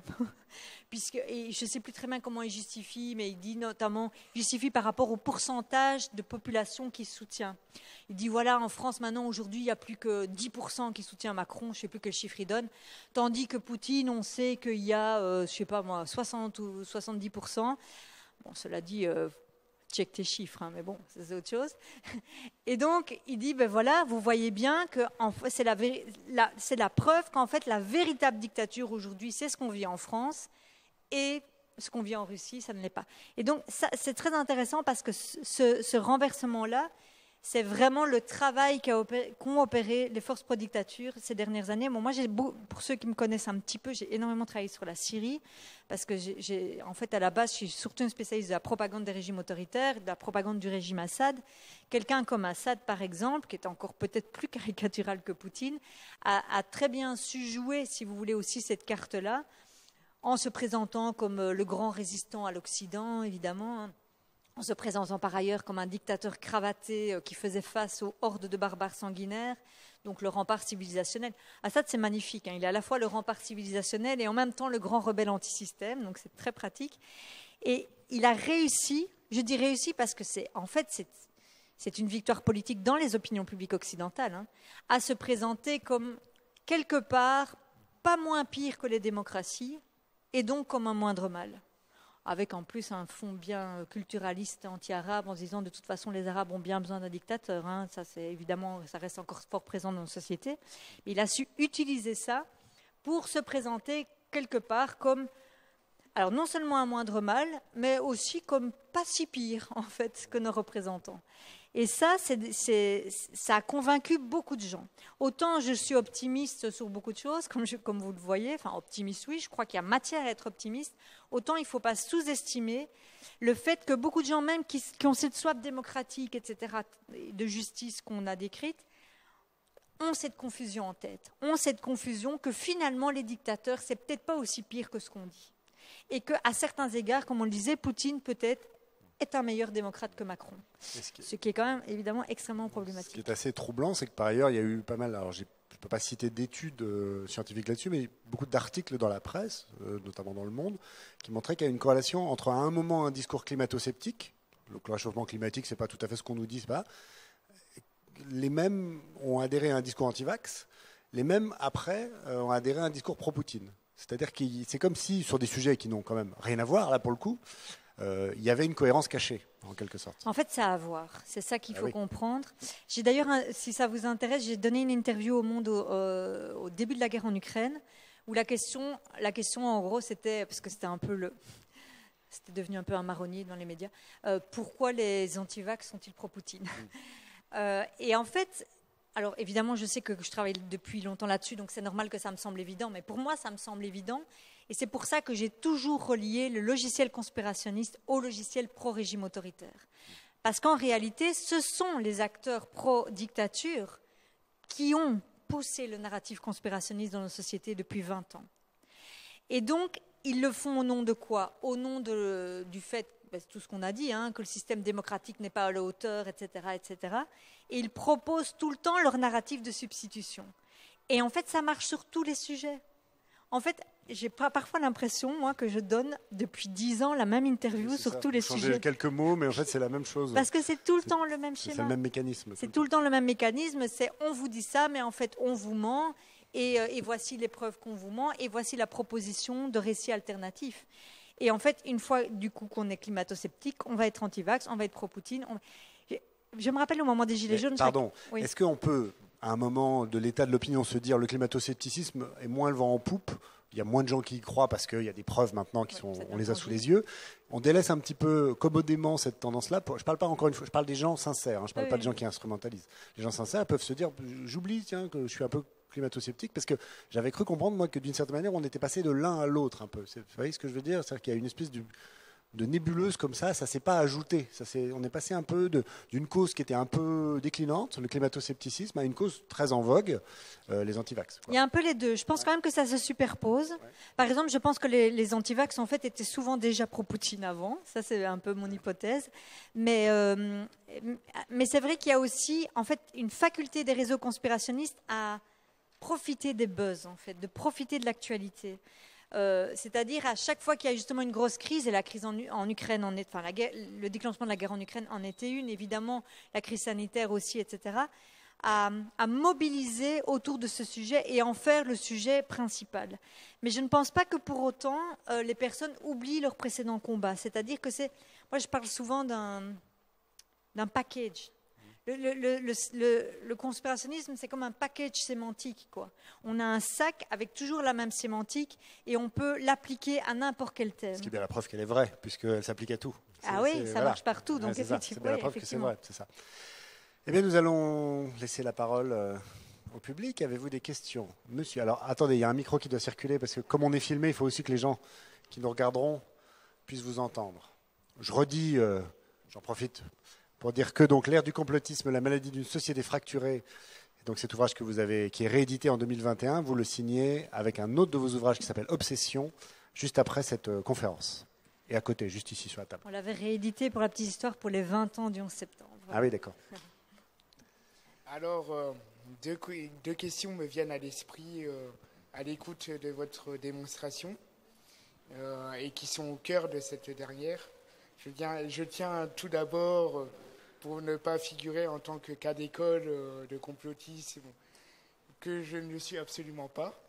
Et je ne sais plus très bien comment il justifie, mais il dit notamment, justifie par rapport au pourcentage de population qui soutient. Il dit voilà, en France maintenant, aujourd'hui, il n'y a plus que 10% qui soutient Macron, je ne sais plus quel chiffre il donne, tandis que Poutine, on sait qu'il y a, je ne sais pas moi, 60 ou 70%. Bon, cela dit, check tes chiffres, hein, mais bon, c'est autre chose. Et donc, il dit, ben voilà, vous voyez bien que en fait, c'est la preuve qu'en fait, la véritable dictature aujourd'hui, c'est ce qu'on vit en France, et ce qu'on vit en Russie, ça ne l'est pas. Et donc, c'est très intéressant parce que ce renversement-là, c'est vraiment le travail qu'ont opéré les forces pro-dictature ces dernières années. Bon, moi, pour ceux qui me connaissent un petit peu, j'ai énormément travaillé sur la Syrie, parce que en fait, à la base, je suis surtout une spécialiste de la propagande des régimes autoritaires, de la propagande du régime Assad. Quelqu'un comme Assad, par exemple, qui est encore peut-être plus caricatural que Poutine, a très bien su jouer, si vous voulez, aussi cette carte-là, en se présentant comme le grand résistant à l'Occident, évidemment, en se présentant par ailleurs comme un dictateur cravaté qui faisait face aux hordes de barbares sanguinaires, donc le rempart civilisationnel. Assad, c'est magnifique, hein. Il est à la fois le rempart civilisationnel et en même temps le grand rebelle antisystème, donc c'est très pratique. Et il a réussi, je dis réussi parce que c'est une victoire politique dans les opinions publiques occidentales, hein, à se présenter comme quelque part pas moins pire que les démocraties et donc comme un moindre mal. Avec en plus un fond bien culturaliste anti-arabe en se disant de toute façon les Arabes ont bien besoin d'un dictateur, hein, ça c'est évidemment, ça reste encore fort présent dans nos sociétés. Il a su utiliser ça pour se présenter quelque part comme, alors non seulement un moindre mal, mais aussi comme pas si pire en fait que nos représentants. Et ça, ça a convaincu beaucoup de gens. Autant je suis optimiste sur beaucoup de choses, comme vous le voyez, enfin optimiste oui, je crois qu'il y a matière à être optimiste, autant il ne faut pas sous-estimer le fait que beaucoup de gens même qui ont cette soif démocratique, etc., de justice qu'on a décrite, ont cette confusion en tête, ont cette confusion que finalement les dictateurs, c'est peut-être pas aussi pire que ce qu'on dit. Et qu'à certains égards, comme on le disait, Poutine peut-être est un meilleur démocrate que Macron. Ce qui est quand même évidemment extrêmement problématique. Ce qui est assez troublant, c'est que par ailleurs, il y a eu pas mal, alors je ne peux pas citer d'études scientifiques là-dessus, mais beaucoup d'articles dans la presse, notamment dans Le Monde, qui montraient qu'il y a une corrélation entre à un moment un discours climato-sceptique, donc le réchauffement climatique, c'est pas tout à fait ce qu'on nous dit, c'est pas. Les mêmes ont adhéré à un discours anti-vax, les mêmes après ont adhéré à un discours pro-Poutine. C'est-à-dire que c'est comme si, sur des sujets qui n'ont quand même rien à voir, là pour le coup, il y avait une cohérence cachée, en quelque sorte. En fait, ça a à voir. C'est ça qu'il faut comprendre. J'ai d'ailleurs, si ça vous intéresse, j'ai donné une interview au Monde au début de la guerre en Ukraine, où la question en gros, c'était, parce que c'était un peu c'était devenu un peu un marronnier dans les médias, pourquoi les anti-vax sont-ils pro-Poutine Et en fait, alors évidemment, je sais que je travaille depuis longtemps là-dessus, donc c'est normal que ça me semble évident, mais pour moi, ça me semble évident. Et c'est pour ça que j'ai toujours relié le logiciel conspirationniste au logiciel pro-régime autoritaire. Parce qu'en réalité, ce sont les acteurs pro-dictature qui ont poussé le narratif conspirationniste dans nos sociétés depuis 20 ans. Et donc, ils le font au nom de quoi? Au nom du fait, tout ce qu'on a dit, hein, que le système démocratique n'est pas à la hauteur, etc., etc. Et ils proposent tout le temps leur narratif de substitution. Et en fait, ça marche sur tous les sujets. En fait, j'ai parfois l'impression, moi, que je donne depuis 10 ans la même interview sur tous les sujets. Changer quelques mots, mais en fait, c'est la même chose. Parce que c'est tout le temps le même schéma. C'est le même mécanisme. C'est tout le temps le même mécanisme. C'est on vous dit ça, mais en fait, on vous ment. Et voici les preuves qu'on vous ment. Et voici la proposition de récit alternatif. Et en fait, une fois du coup qu'on est climato-sceptique, on va être anti-vax, on va être pro-Poutine. Je me rappelle au moment des Gilets jaunes. Pardon, est-ce qu'on peut, à un moment de l'état de l'opinion, se dire le climato-scepticisme est moins le vent en poupe? Il y a moins de gens qui y croient parce qu'il y a des preuves maintenant on les a sous les yeux. On délaisse un petit peu commodément cette tendance-là. Je ne parle pas encore une fois, je parle des gens sincères. Hein, je ne parle pas des gens qui instrumentalisent. Les gens sincères peuvent se dire, j'oublie, tiens, que je suis un peu climato-sceptique parce que j'avais cru comprendre moi que d'une certaine manière on était passé de l'un à l'autre un peu. Vous voyez ce que je veux dire? C'est-à-dire qu'il y a une espèce de nébuleuse comme ça s'est pas ajouté. On est passé un peu d'une cause qui était un peu déclinante, le climato-scepticisme, à une cause très en vogue, les antivax. Il y a un peu les deux. Je pense quand même que ça se superpose. Ouais. Par exemple, je pense que les antivax en fait étaient souvent déjà pro-Poutine avant. Ça, c'est un peu mon hypothèse. Mais c'est vrai qu'il y a aussi en fait une faculté des réseaux conspirationnistes à profiter des buzz, en fait, de profiter de l'actualité. C'est-à-dire à chaque fois qu'il y a justement une grosse crise, et la crise en Ukraine, le déclenchement de la guerre en Ukraine en était une, évidemment, la crise sanitaire aussi, etc., à mobiliser autour de ce sujet et en faire le sujet principal. Mais je ne pense pas que pour autant les personnes oublient leur précédent combat. C'est-à-dire que moi je parle souvent d'un package. Le conspirationnisme, c'est comme un package sémantique, quoi. On a un sac avec toujours la même sémantique et on peut l'appliquer à n'importe quel thème. Ce qui est bien la preuve qu'elle est vraie, puisqu'elle s'applique à tout. Ah oui, ça marche partout, donc effectivement. C'est bien la preuve que c'est vrai, c'est ça. Eh bien, nous allons laisser la parole au public. Avez-vous des questions? Monsieur, alors attendez, il y a un micro qui doit circuler, parce que comme on est filmé, il faut aussi que les gens qui nous regarderont puissent vous entendre. Je redis, j'en profite pour dire que donc l'ère du complotisme, la maladie d'une société fracturée, et donc cet ouvrage qui est réédité en 2021, vous le signez avec un autre de vos ouvrages qui s'appelle Obsession, juste après cette conférence. Et à côté, juste ici sur la table. On l'avait réédité pour la petite histoire pour les 20 ans du 11 septembre. Ah oui, d'accord. Alors, deux questions me viennent à l'esprit à l'écoute de votre démonstration. et qui sont au cœur de cette dernière. Je tiens tout d'abord, pour ne pas figurer en tant que cas d'école de complotisme, que je ne le suis absolument pas.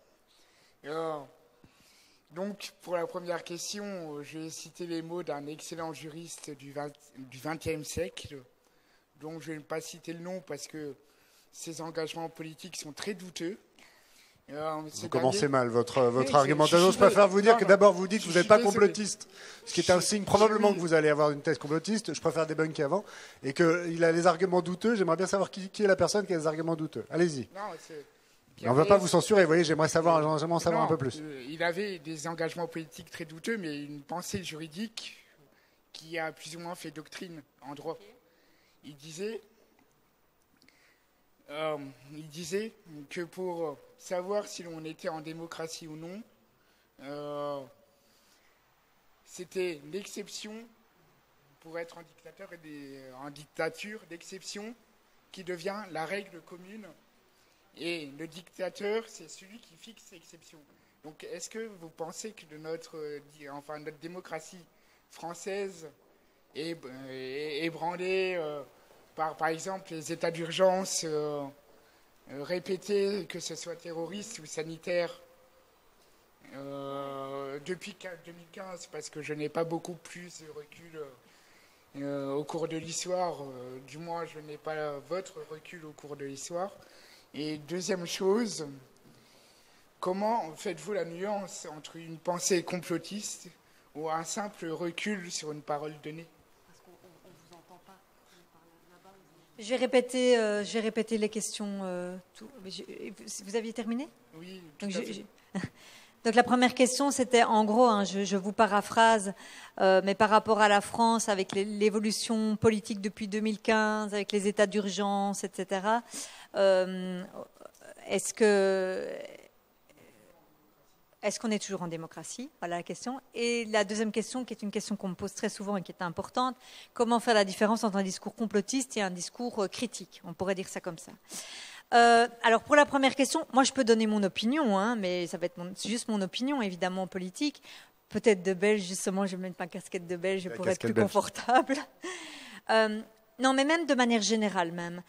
Donc, pour la première question, je vais citer les mots d'un excellent juriste du XXe siècle, dont je ne vais pas citer le nom parce que ses engagements politiques sont très douteux. Vous commencez mal votre argumentation. Je préfère vous dire que d'abord vous dites que vous n'êtes pas complotiste, ce qui est un signe probablement que vous allez avoir une thèse complotiste. Je préfère débunker avant. Et qu'il a les arguments douteux. J'aimerais bien savoir qui est la personne qui a les arguments douteux. Allez-y. On ne va pas vous censurer, vous voyez, j'aimerais en savoir un peu plus. Il avait des engagements politiques très douteux, mais une pensée juridique qui a plus ou moins fait doctrine en droit. Il disait que pour savoir si l'on était en démocratie ou non, c'était l'exception pour être en dictateur et en dictature, l'exception qui devient la règle commune. Et le dictateur, c'est celui qui fixe l'exception. Donc, est-ce que vous pensez que notre démocratie française est ébranlée par exemple, les états d'urgence répétés, que ce soit terroristes ou sanitaires, depuis 2015, parce que je n'ai pas beaucoup plus de recul au cours de l'histoire, du moins je n'ai pas votre recul au cours de l'histoire. Et deuxième chose, comment faites-vous la nuance entre une pensée complotiste ou un simple recul sur une parole donnée ? Je vais répéter les questions. Vous aviez terminé ? Oui, tout à fait. Donc la première question, c'était en gros, je vous paraphrase, mais par rapport à la France, avec l'évolution politique depuis 2015, avec les états d'urgence, etc., est-ce qu'on est toujours en démocratie ? Voilà la question. Et la deuxième question, qui est une question qu'on me pose très souvent et qui est importante, comment faire la différence entre un discours complotiste et un discours critique ? On pourrait dire ça comme ça. Alors pour la première question, moi je peux donner mon opinion, mais ça va être juste mon opinion, évidemment politique. Peut-être de belge, justement, je vais mettre ma casquette de belge pour être plus confortable. Non, mais même de manière générale même.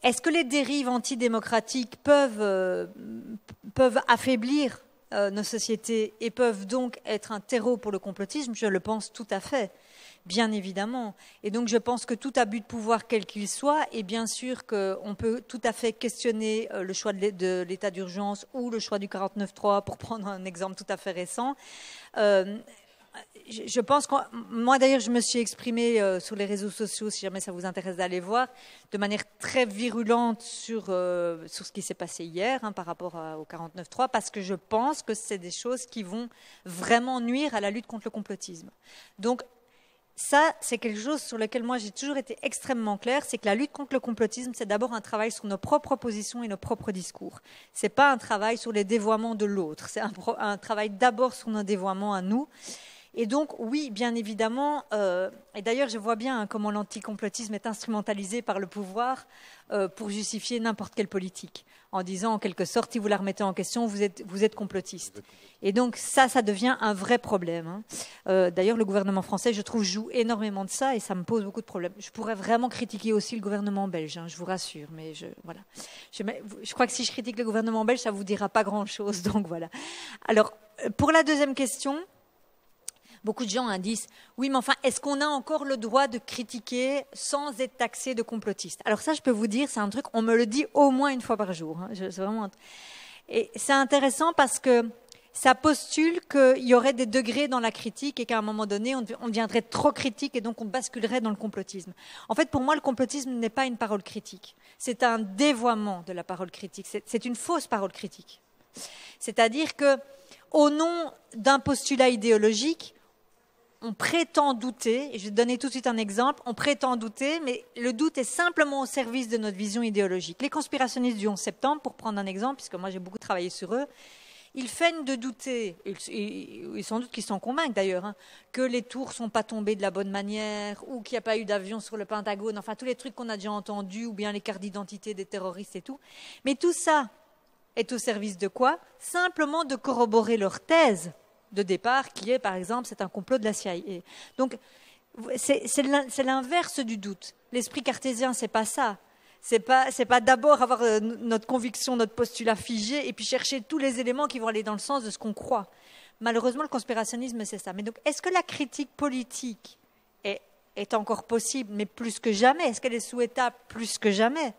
Est-ce que les dérives antidémocratiques peuvent affaiblir nos sociétés et peuvent donc être un terreau pour le complotisme ? Je le pense tout à fait, bien évidemment. Et donc je pense que tout abus de pouvoir, quel qu'il soit, et bien sûr qu'on peut tout à fait questionner le choix de l'état d'urgence ou le choix du 49.3, pour prendre un exemple tout à fait récent. Je pense que moi d'ailleurs je me suis exprimée sur les réseaux sociaux, si jamais ça vous intéresse d'aller voir, de manière très virulente sur ce qui s'est passé hier par rapport au 49.3, parce que je pense que c'est des choses qui vont vraiment nuire à la lutte contre le complotisme. Donc ça, c'est quelque chose sur lequel moi j'ai toujours été extrêmement claire, c'est que la lutte contre le complotisme, c'est d'abord un travail sur nos propres positions et nos propres discours. C'est pas un travail sur les dévoiements de l'autre, c'est un travail d'abord sur nos dévoiements à nous. Et donc, oui, bien évidemment, et d'ailleurs, je vois bien comment l'anticomplotisme est instrumentalisé par le pouvoir pour justifier n'importe quelle politique, en disant, en quelque sorte, si vous la remettez en question, vous êtes complotiste. Et donc, ça devient un vrai problème. D'ailleurs, le gouvernement français, je trouve, joue énormément de ça, et ça me pose beaucoup de problèmes. Je pourrais vraiment critiquer aussi le gouvernement belge, je vous rassure, mais voilà. Je crois que si je critique le gouvernement belge, ça ne vous dira pas grand-chose, donc voilà. Alors, pour la deuxième question... Beaucoup de gens disent « Oui, mais enfin, est-ce qu'on a encore le droit de critiquer sans être taxé de complotiste ?» Alors ça, je peux vous dire, c'est un truc, on me le dit au moins une fois par jour. C'est vraiment... Et c'est intéressant parce que ça postule qu'il y aurait des degrés dans la critique et qu'à un moment donné, on deviendrait trop critique et donc on basculerait dans le complotisme. En fait, pour moi, le complotisme n'est pas une parole critique. C'est un dévoiement de la parole critique. C'est une fausse parole critique. C'est-à-dire que, au nom d'un postulat idéologique, on prétend douter, et je vais donner tout de suite un exemple, on prétend douter, mais le doute est simplement au service de notre vision idéologique. Les conspirationnistes du 11 septembre, pour prendre un exemple, puisque moi j'ai beaucoup travaillé sur eux, ils feignent de douter, et sans doute qu'ils s'en convainquent d'ailleurs, que les tours ne sont pas tombées de la bonne manière, ou qu'il n'y a pas eu d'avion sur le Pentagone, enfin tous les trucs qu'on a déjà entendus, ou bien les cartes d'identité des terroristes et tout. Mais tout ça est au service de quoi ? Simplement de corroborer leur thèse de départ, qui est, par exemple, c'est un complot de la CIA. Donc, c'est l'inverse du doute. L'esprit cartésien, c'est pas ça. C'est pas d'abord avoir notre conviction, notre postulat figé, et puis chercher tous les éléments qui vont aller dans le sens de ce qu'on croit. Malheureusement, le conspirationnisme, c'est ça. Mais donc, est-ce que la critique politique est encore possible, mais plus que jamais? Est-ce qu'elle est souhaitable plus que jamais?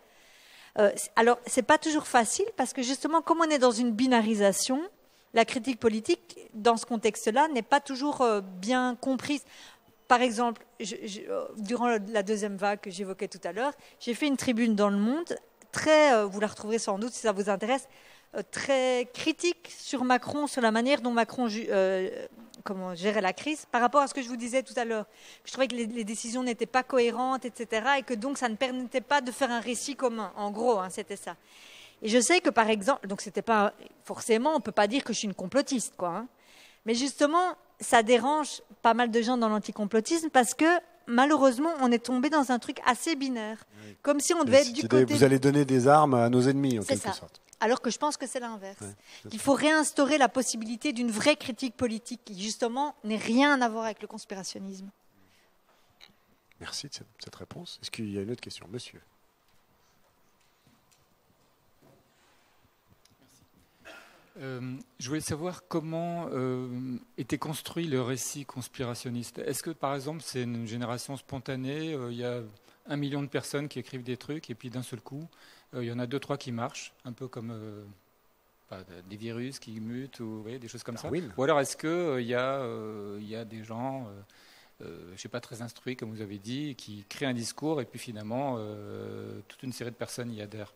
Alors, c'est pas toujours facile, parce que justement, comme on est dans une binarisation, la critique politique, dans ce contexte-là, n'est pas toujours bien comprise. Par exemple, durant la deuxième vague que j'évoquais tout à l'heure, j'ai fait une tribune dans Le Monde, vous la retrouverez sans doute si ça vous intéresse, très critique sur Macron, sur la manière dont Macron gérait la crise, par rapport à ce que je vous disais tout à l'heure. Je trouvais que les décisions n'étaient pas cohérentes, etc., et que donc ça ne permettait pas de faire un récit commun. En gros, c'était ça. Et je sais que, par exemple, donc c'était pas forcément, on ne peut pas dire que je suis une complotiste, quoi. Mais justement, ça dérange pas mal de gens dans l'anticomplotisme parce que malheureusement, on est tombé dans un truc assez binaire. Oui. Comme si on devait être du côté... Vous allez donner des armes à nos ennemis, en quelque sorte. Alors que je pense que c'est l'inverse. Il faut réinstaurer la possibilité d'une vraie critique politique qui, justement, n'ait rien à voir avec le conspirationnisme. Merci de cette réponse. Est-ce qu'il y a une autre question? Monsieur. Je voulais savoir comment était construit le récit conspirationniste. Est-ce que, par exemple, c'est une génération spontanée, il y a 1 million de personnes qui écrivent des trucs, et puis d'un seul coup, il y en a 2-3 qui marchent, un peu comme des virus qui mutent, ou des choses comme ça. Ou alors est-ce qu'il y a des gens, je ne sais pas, très instruits, comme vous avez dit, qui créent un discours, et puis finalement, toute une série de personnes y adhèrent?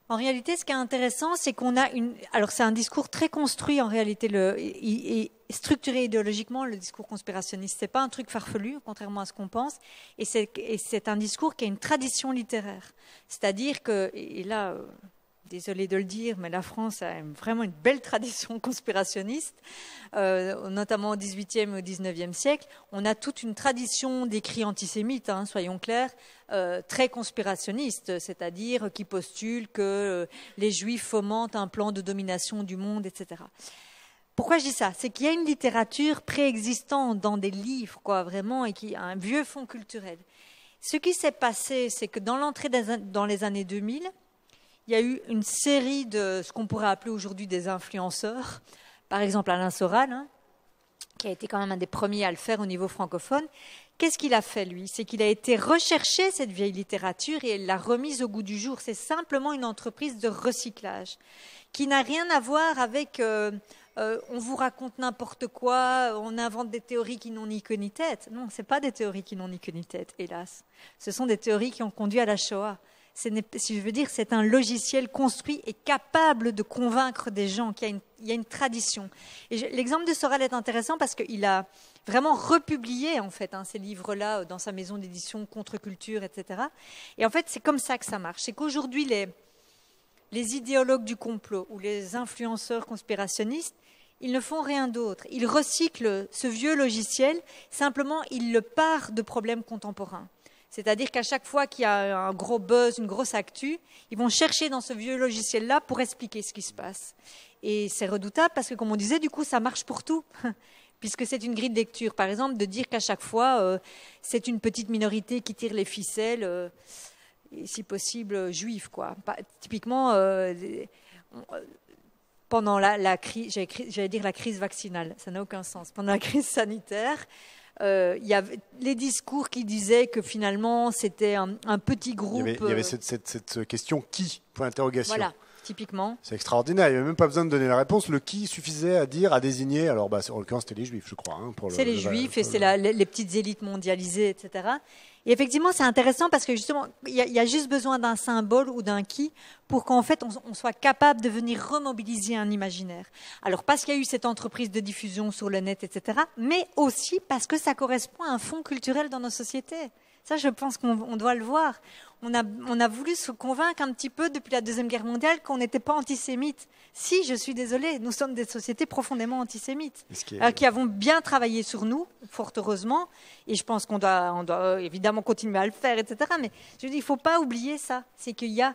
En réalité, ce qui est intéressant, c'est qu'on a alors c'est un discours très construit en réalité, et structuré idéologiquement, le discours conspirationniste. C'est pas un truc farfelu, contrairement à ce qu'on pense, et c'est un discours qui a une tradition littéraire. C'est-à-dire que, et là, désolé de le dire, mais la France a vraiment une belle tradition conspirationniste, notamment au XVIIIe et au XIXe siècle. On a toute une tradition d'écrits antisémites, soyons clairs, très conspirationniste, c'est-à-dire qui postule que les Juifs fomentent un plan de domination du monde, etc. Pourquoi je dis ça? C'est qu'il y a une littérature préexistante dans des livres, vraiment, et qui a un vieux fond culturel. Ce qui s'est passé, c'est que dans l'entrée dans les années 2000, il y a eu une série de ce qu'on pourrait appeler aujourd'hui des influenceurs, par exemple Alain Soral, qui a été quand même un des premiers à le faire au niveau francophone. Qu'est-ce qu'il a fait, lui? C'est qu'il a été rechercher cette vieille littérature et il l'a remise au goût du jour. C'est simplement une entreprise de recyclage qui n'a rien à voir avec on vous raconte n'importe quoi, on invente des théories qui n'ont ni queue ni tête. Non, ce n'est pas des théories qui n'ont ni queue ni tête, hélas. Ce sont des théories qui ont conduit à la Shoah. Si je veux dire, c'est un logiciel construit et capable de convaincre des gens qu'il y a une tradition. Et l'exemple de Soral est intéressant parce qu'il a vraiment republié en fait ces livres-là dans sa maison d'édition Contre-Culture, etc. Et en fait, c'est comme ça que ça marche. C'est qu'aujourd'hui, les idéologues du complot ou les influenceurs conspirationnistes, ils ne font rien d'autre. Ils recyclent ce vieux logiciel, simplement ils le parent de problèmes contemporains. C'est-à-dire qu'à chaque fois qu'il y a un gros buzz, une grosse actu, ils vont chercher dans ce vieux logiciel-là pour expliquer ce qui se passe. Et c'est redoutable parce que, comme on disait, du coup, ça marche pour tout, puisque c'est une grille de lecture. Par exemple, de dire qu'à chaque fois, c'est une petite minorité qui tire les ficelles, et si possible, juive, quoi. Typiquement, pendant la crise, j'allais dire la crise vaccinale, ça n'a aucun sens. Pendant la crise sanitaire, il y avait les discours qui disaient que finalement c'était un petit groupe. Il y avait cette question qui, point d'interrogation. Voilà, typiquement. C'est extraordinaire, il n'y avait même pas besoin de donner la réponse. Le qui suffisait à désigner, alors en l'occurrence c'était les Juifs, je crois. C'est les Juifs et c'est les petites élites mondialisées, etc. Et effectivement, c'est intéressant parce que justement, il y a juste besoin d'un symbole ou d'un qui pour qu'en fait, on soit capable de venir remobiliser un imaginaire. Alors, parce qu'il y a eu cette entreprise de diffusion sur le net, etc., mais aussi parce que ça correspond à un fond culturel dans nos sociétés. Ça, je pense qu'on doit le voir. On a voulu se convaincre un petit peu depuis la Deuxième Guerre mondiale qu'on n'était pas antisémites. Si, je suis désolée, nous sommes des sociétés profondément antisémites, qui avons bien travaillé sur nous, fort heureusement, et je pense qu'on doit évidemment continuer à le faire, etc. Mais je dis, il ne faut pas oublier ça, c'est qu'il y a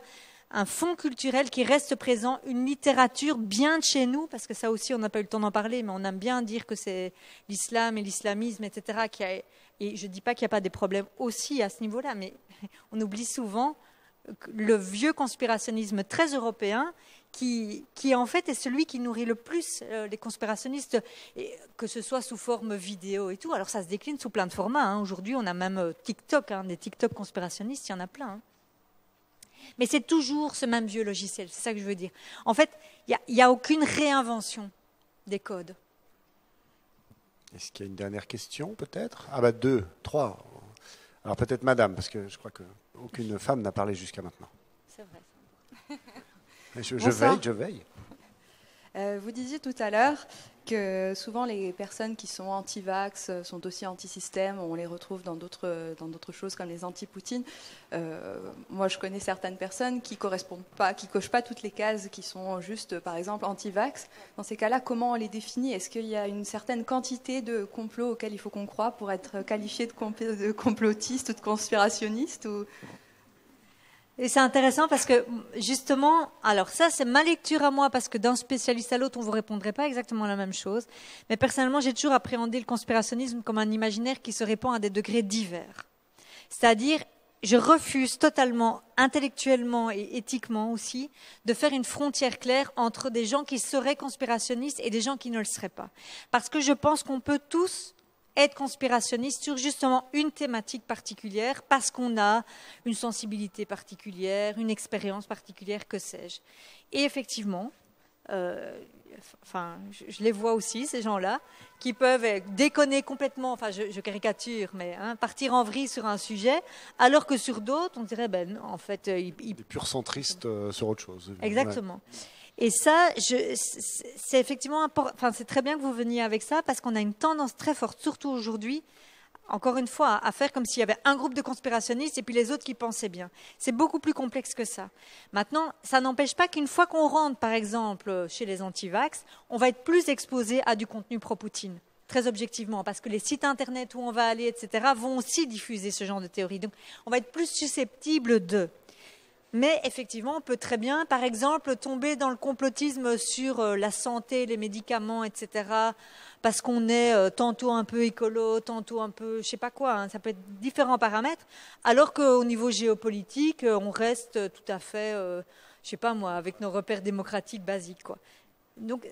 un fond culturel qui reste présent, une littérature bien de chez nous, parce que ça aussi, on n'a pas eu le temps d'en parler, mais on aime bien dire que c'est l'islam et l'islamisme, etc. Et je ne dis pas qu'il n'y a pas des problèmes aussi à ce niveau-là, mais on oublie souvent le vieux conspirationnisme très européen qui en fait est celui qui nourrit le plus les conspirationnistes, et que ce soit sous forme vidéo et tout. Alors ça se décline sous plein de formats, hein. Aujourd'hui, on a même TikTok, hein, des TikTok conspirationnistes, il y en a plein. Hein. Mais c'est toujours ce même vieux logiciel, c'est ça que je veux dire. En fait, il n'y a aucune réinvention des codes. Est-ce qu'il y a une dernière question, peut-être? Ah bah 2, 3. Alors peut-être madame, parce que je crois qu'aucune femme n'a parlé jusqu'à maintenant. C'est vrai. Je veille. Vous disiez tout à l'heure que souvent les personnes qui sont anti-vax sont aussi anti-système. On les retrouve dans d'autres choses comme les anti-Poutine. Moi, je connais certaines personnes qui correspondent pas, qui cochent pas toutes les cases, qui sont juste, par exemple, anti-vax. Dans ces cas-là, comment on les définit? Est-ce qu'il y a une certaine quantité de complots auxquels il faut qu'on croit pour être qualifié de complotiste ou de conspirationniste ou... Et c'est intéressant parce que, justement, alors ça, c'est ma lecture à moi, parce que d'un spécialiste à l'autre, on ne vous répondrait pas exactement la même chose. Mais personnellement, j'ai toujours appréhendé le conspirationnisme comme un imaginaire qui se répand à des degrés divers. C'est-à-dire, je refuse totalement, intellectuellement et éthiquement aussi, de faire une frontière claire entre des gens qui seraient conspirationnistes et des gens qui ne le seraient pas. Parce que je pense qu'on peut tous être conspirationniste sur justement une thématique particulière parce qu'on a une sensibilité particulière, une expérience particulière, que sais-je. Et effectivement, je les vois aussi, ces gens-là, qui peuvent déconner complètement, enfin je caricature, mais partir en vrille sur un sujet, alors que sur d'autres, on dirait, en fait... Des purs centristes sur autre chose. Exactement. Ouais. Et ça, c'est effectivement important. Enfin, c'est très bien que vous veniez avec ça, parce qu'on a une tendance très forte, surtout aujourd'hui, encore une fois, à faire comme s'il y avait un groupe de conspirationnistes et puis les autres qui pensaient bien. C'est beaucoup plus complexe que ça. Maintenant, ça n'empêche pas qu'une fois qu'on rentre, par exemple, chez les anti-vax, on va être plus exposé à du contenu pro-Poutine. Très objectivement, parce que les sites internet où on va aller, etc., vont aussi diffuser ce genre de théories. Donc, on va être plus susceptible de... Mais effectivement, on peut très bien, par exemple, tomber dans le complotisme sur la santé, les médicaments, etc., parce qu'on est tantôt un peu écolo, tantôt un peu, je sais pas quoi, ça peut être différents paramètres, alors qu'au niveau géopolitique, on reste tout à fait, je sais pas moi, avec nos repères démocratiques basiques, quoi. Donc,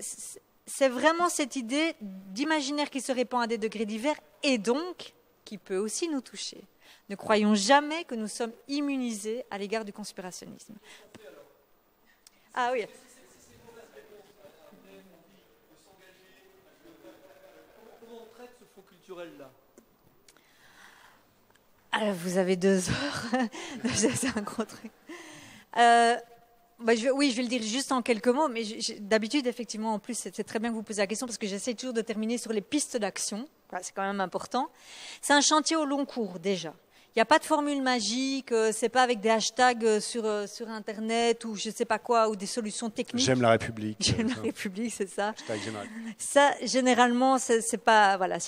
c'est vraiment cette idée d'imaginaire qui se répand à des degrés divers et donc qui peut aussi nous toucher. Ne croyons jamais que nous sommes immunisés à l'égard du conspirationnisme. Ah oui. Comment on traite ce faux culturel-là? Alors, vous avez 2 heures. C'est un gros truc. Oui, je vais le dire juste en quelques mots, mais d'habitude, effectivement, en plus, c'est très bien que vous posiez la question, parce que j'essaie toujours de terminer sur les pistes d'action. Voilà, c'est quand même important. C'est un chantier au long cours, déjà. Il n'y a pas de formule magique, c'est pas avec des hashtags sur Internet ou je ne sais pas quoi, ou des solutions techniques. J'aime la République. J'aime la République, c'est ça. Hashtag général. Ça, généralement, c'est pas... Voilà,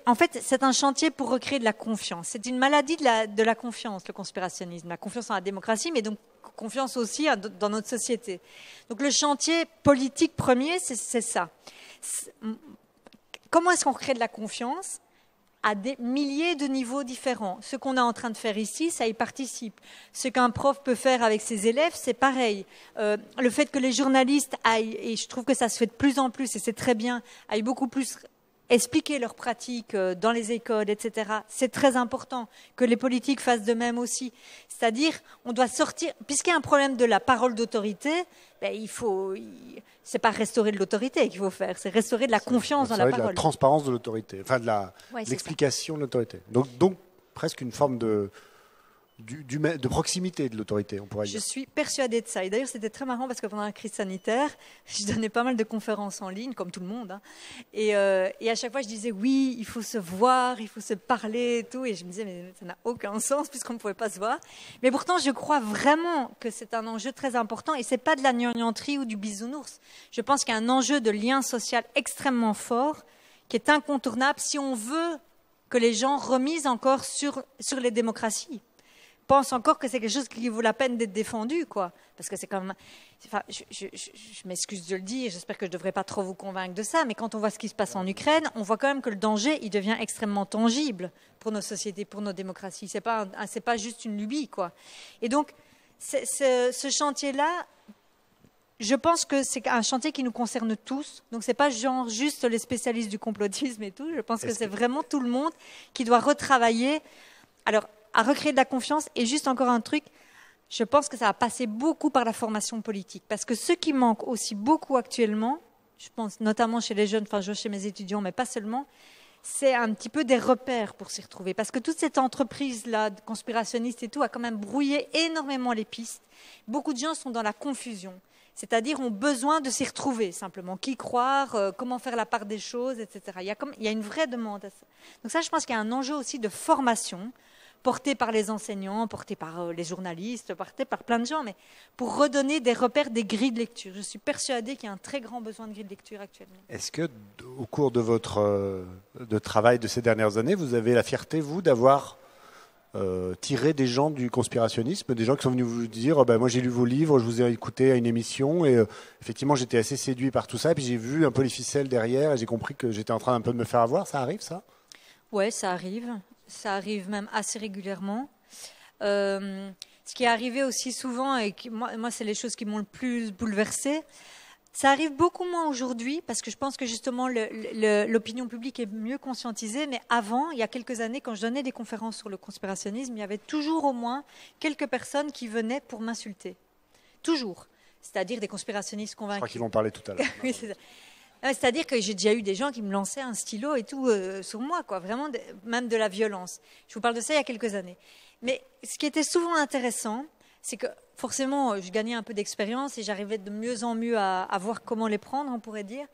en fait, c'est un chantier pour recréer de la confiance. C'est une maladie de la confiance, le conspirationnisme. La confiance en la démocratie, mais donc confiance aussi dans notre société. Donc le chantier politique premier, c'est ça. Comment est-ce qu'on crée de la confiance à des milliers de niveaux différents? Ce qu'on est en train de faire ici, ça y participe. Ce qu'un prof peut faire avec ses élèves, c'est pareil. Le fait que les journalistes aillent, et je trouve que ça se fait de plus en plus, et c'est très bien, aillent beaucoup plus expliquer leurs pratiques dans les écoles, etc. C'est très important que les politiques fassent de même aussi. C'est-à-dire, on doit sortir, puisqu'il y a un problème de la parole d'autorité, c'est pas restaurer de l'autorité qu'il faut faire, c'est restaurer de la confiance dans la parole. De la transparence de l'autorité, enfin de l'explication de l'autorité. Donc presque une forme de proximité de l'autorité, on pourrait dire. Je suis persuadée de ça. Et d'ailleurs, c'était très marrant parce que pendant la crise sanitaire, je donnais pas mal de conférences en ligne, comme tout le monde. Et à chaque fois, je disais, oui, il faut se voir, il faut se parler et tout. Et je me disais, mais ça n'a aucun sens puisqu'on ne pouvait pas se voir. Mais pourtant, je crois vraiment que c'est un enjeu très important. Et ce n'est pas de la gnangnan-terie ou du bisounours. Je pense qu'il y a un enjeu de lien social extrêmement fort qui est incontournable si on veut que les gens remisent encore sur les démocraties. pense encore que c'est quelque chose qui vaut la peine d'être défendu, quoi. Parce que c'est quand même... Enfin, je m'excuse de le dire, j'espère que je ne devrais pas trop vous convaincre de ça, mais quand on voit ce qui se passe en Ukraine, on voit quand même que le danger, il devient extrêmement tangible pour nos sociétés, pour nos démocraties. C'est pas juste une lubie, quoi. Et donc, ce chantier-là, je pense que c'est un chantier qui nous concerne tous. Donc, ce n'est pas genre juste les spécialistes du complotisme et tout. Je pense que c'est vraiment tout le monde qui doit retravailler. Alors, à recréer de la confiance. Et juste encore un truc, je pense que ça va passer beaucoup par la formation politique. Parce que ce qui manque aussi beaucoup actuellement, je pense notamment chez les jeunes, enfin je vois chez mes étudiants, mais pas seulement, c'est un petit peu des repères pour s'y retrouver. Parce que toute cette entreprise-là, conspirationniste et tout, a quand même brouillé énormément les pistes. Beaucoup de gens sont dans la confusion. C'est-à-dire ont besoin de s'y retrouver simplement. Qui croire, comment faire la part des choses, etc. Il y a une vraie demande à ça. Donc ça, je pense qu'il y a un enjeu aussi de formation, porté par les enseignants, porté par les journalistes, porté par plein de gens, mais pour redonner des repères, des grilles de lecture. Je suis persuadée qu'il y a un très grand besoin de grilles de lecture actuellement. Est-ce que, au cours de votre travail de ces dernières années, vous avez la fierté, vous, d'avoir tiré des gens du conspirationnisme, des gens qui sont venus vous dire moi j'ai lu vos livres, je vous ai écouté à une émission et effectivement j'étais assez séduit par tout ça, et puis j'ai vu un peu les ficelles derrière et j'ai compris que j'étais en train un peu de me faire avoir. Ça arrive, ça? Ouais, ça arrive. Ça arrive même assez régulièrement. Ce qui est arrivé aussi souvent, et moi c'est les choses qui m'ont le plus bouleversée, ça arrive beaucoup moins aujourd'hui, parce que je pense que justement l'opinion publique est mieux conscientisée, mais avant, il y a quelques années, quand je donnais des conférences sur le conspirationnisme, il y avait toujours au moins quelques personnes qui venaient pour m'insulter. Toujours. C'est-à-dire des conspirationnistes convaincus. Je crois qu'ils vont parler tout à l'heure. Oui, c'est ça. C'est-à-dire que j'ai déjà eu des gens qui me lançaient un stylo et tout sur moi, quoi, vraiment, même de la violence. Je vous parle de ça il y a quelques années. Mais ce qui était souvent intéressant, c'est que forcément, je gagnais un peu d'expérience et j'arrivais de mieux en mieux à voir comment les prendre, on pourrait dire.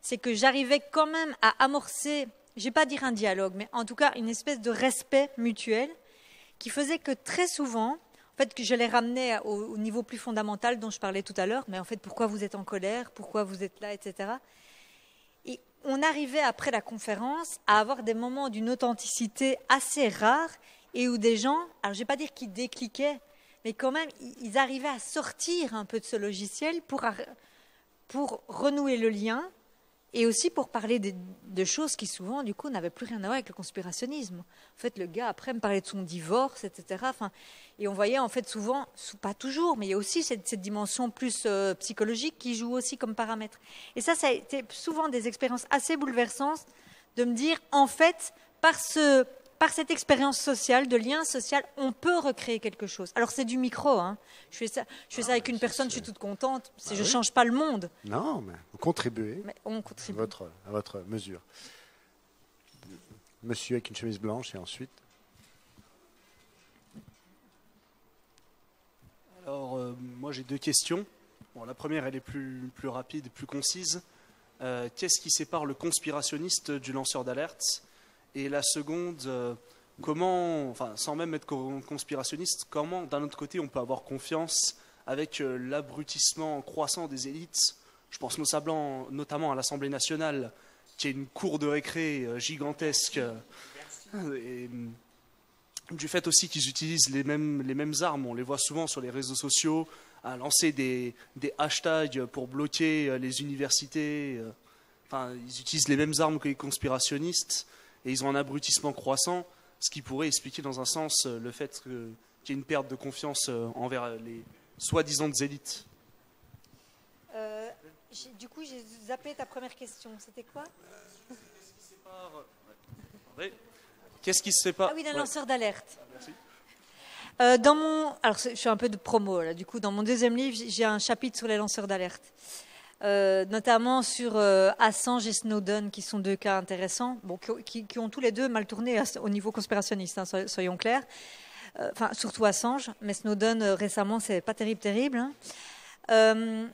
C'est que j'arrivais quand même à amorcer, je ne vais pas dire un dialogue, mais en tout cas une espèce de respect mutuel qui faisait que très souvent, en fait, que je les ramenais au niveau plus fondamental dont je parlais tout à l'heure, mais en fait, pourquoi vous êtes en colère, pourquoi vous êtes là, etc. Et on arrivait après la conférence à avoir des moments d'une authenticité assez rare et où des gens, alors je ne vais pas dire qu'ils décliquaient, mais quand même, ils arrivaient à sortir un peu de ce logiciel pour renouer le lien et aussi pour parler de choses qui souvent, du coup, n'avaient plus rien à voir avec le conspirationnisme. En fait, le gars, après, me parlait de son divorce, etc. Enfin, et on voyait, en fait, souvent, pas toujours, mais il y a aussi cette dimension plus psychologique qui joue aussi comme paramètre. Et ça a été souvent des expériences assez bouleversantes de me dire, en fait, par cette expérience sociale, de lien social, on peut recréer quelque chose. Alors, c'est du micro. Hein. Je fais ça avec une personne, je suis toute contente. Je ne change pas le monde. Non, mais vous contribuez mais on contribue. À votre mesure. Monsieur avec une chemise blanche et ensuite... Alors, moi j'ai deux questions. Bon, la première, elle est plus rapide, plus concise. Qu'est-ce qui sépare le conspirationniste du lanceur d'alerte ? Et la seconde, comment, enfin, sans même être conspirationniste, comment, d'un autre côté, on peut avoir confiance avec l'abrutissement croissant des élites ? Je pense notamment à l'Assemblée nationale, qui est une cour de récré gigantesque. Et, du fait aussi qu'ils utilisent les mêmes armes. On les voit souvent sur les réseaux sociaux, à lancer des hashtags pour bloquer les universités. Enfin, ils utilisent les mêmes armes que les conspirationnistes. Et ils ont un abrutissement croissant, ce qui pourrait expliquer dans un sens le fait qu'il y ait une perte de confiance envers les soi-disant élites. Du coup, j'ai zappé ta première question. C'était quoi ? Qu'est-ce qui se sépare ? Ah oui, d'un lanceur d'alerte. Merci. Alors, je fais un peu de promo, là. Du coup, dans mon deuxième livre, j'ai un chapitre sur les lanceurs d'alerte. Notamment sur Assange et Snowden, qui sont deux cas intéressants, bon, qui ont tous les deux mal tourné au niveau conspirationniste, hein, soyons clairs. Enfin, surtout Assange, mais Snowden récemment, c'est pas terrible. Hein.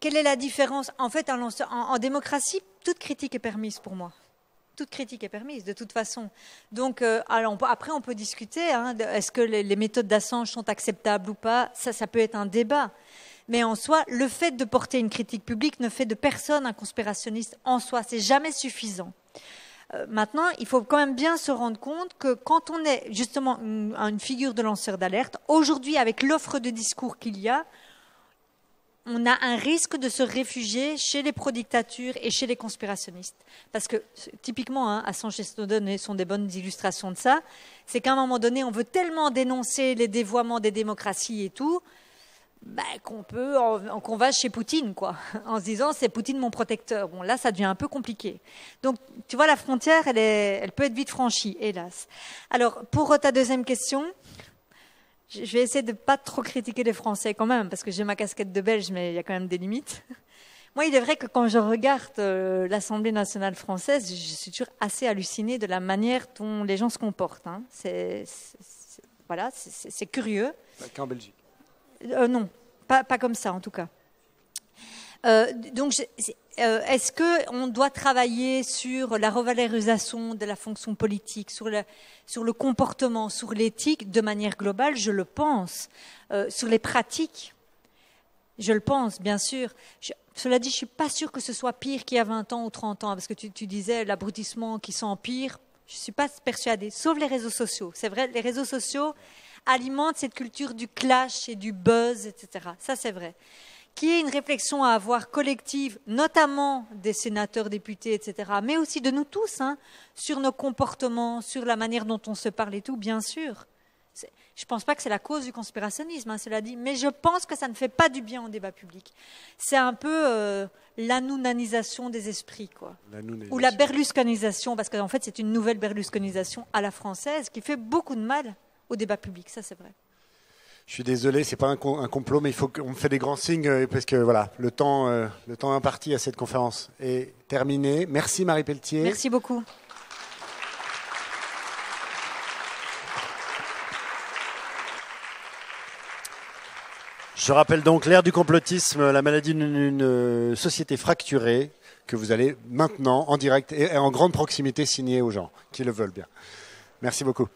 Quelle est la différence ? En fait, en démocratie, toute critique est permise pour moi. Toute critique est permise, de toute façon. Donc, après, on peut discuter. Hein, est-ce que les méthodes d'Assange sont acceptables ou pas ? Ça peut être un débat. Mais en soi, le fait de porter une critique publique ne fait de personne un conspirationniste en soi. C'est jamais suffisant. Maintenant, il faut quand même bien se rendre compte que quand on est justement une figure de lanceur d'alerte, aujourd'hui, avec l'offre de discours qu'il y a, on a un risque de se réfugier chez les pro-dictatures et chez les conspirationnistes. Parce que, typiquement, Assange et Snowden sont des bonnes illustrations de ça, c'est qu'à un moment donné, on veut tellement dénoncer les dévoiements des démocraties et tout, qu'on va chez Poutine, quoi, en se disant c'est Poutine mon protecteur. Bon, là, ça devient un peu compliqué. Donc, tu vois, la frontière, elle peut être vite franchie, hélas. Alors, pour ta deuxième question, je vais essayer de ne pas trop critiquer les Français quand même, parce que j'ai ma casquette de Belge, mais il y a quand même des limites. Moi, il est vrai que quand je regarde l'Assemblée nationale française, je suis toujours assez hallucinée de la manière dont les gens se comportent. Hein. Voilà, c'est curieux. Qu'en Belgique. Non, pas comme ça en tout cas. Donc, est-ce qu'on doit travailler sur la revalorisation de la fonction politique, sur le comportement, sur l'éthique de manière globale? Je le pense. Sur les pratiques, je le pense, bien sûr. Cela dit, je ne suis pas sûre que ce soit pire qu'il y a 20 ans ou 30 ans, parce que tu disais l'abrutissement qui s'empire. Je ne suis pas persuadée, sauf les réseaux sociaux. C'est vrai, les réseaux sociaux alimente cette culture du clash et du buzz, etc. Ça, c'est vrai. Qu'il y ait une réflexion à avoir collective, notamment des sénateurs, députés, etc., mais aussi de nous tous, hein, sur nos comportements, sur la manière dont on se parle et tout, bien sûr. Je ne pense pas que c'est la cause du conspirationnisme, hein, cela dit, mais je pense que ça ne fait pas du bien au débat public. C'est un peu l'anounanisation des esprits, quoi. Ou la berlusconisation, parce qu'en fait, c'est une nouvelle berlusconisation à la française qui fait beaucoup de mal au débat public, ça c'est vrai. Je suis désolé, c'est pas un complot, mais il faut qu'on me fait des grands signes parce que voilà, le temps imparti à cette conférence est terminé. Merci Marie Pelletier. Merci beaucoup. Je rappelle donc l'ère du complotisme, la maladie d'une société fracturée que vous allez maintenant en direct et en grande proximité signer aux gens qui le veulent bien. Merci beaucoup.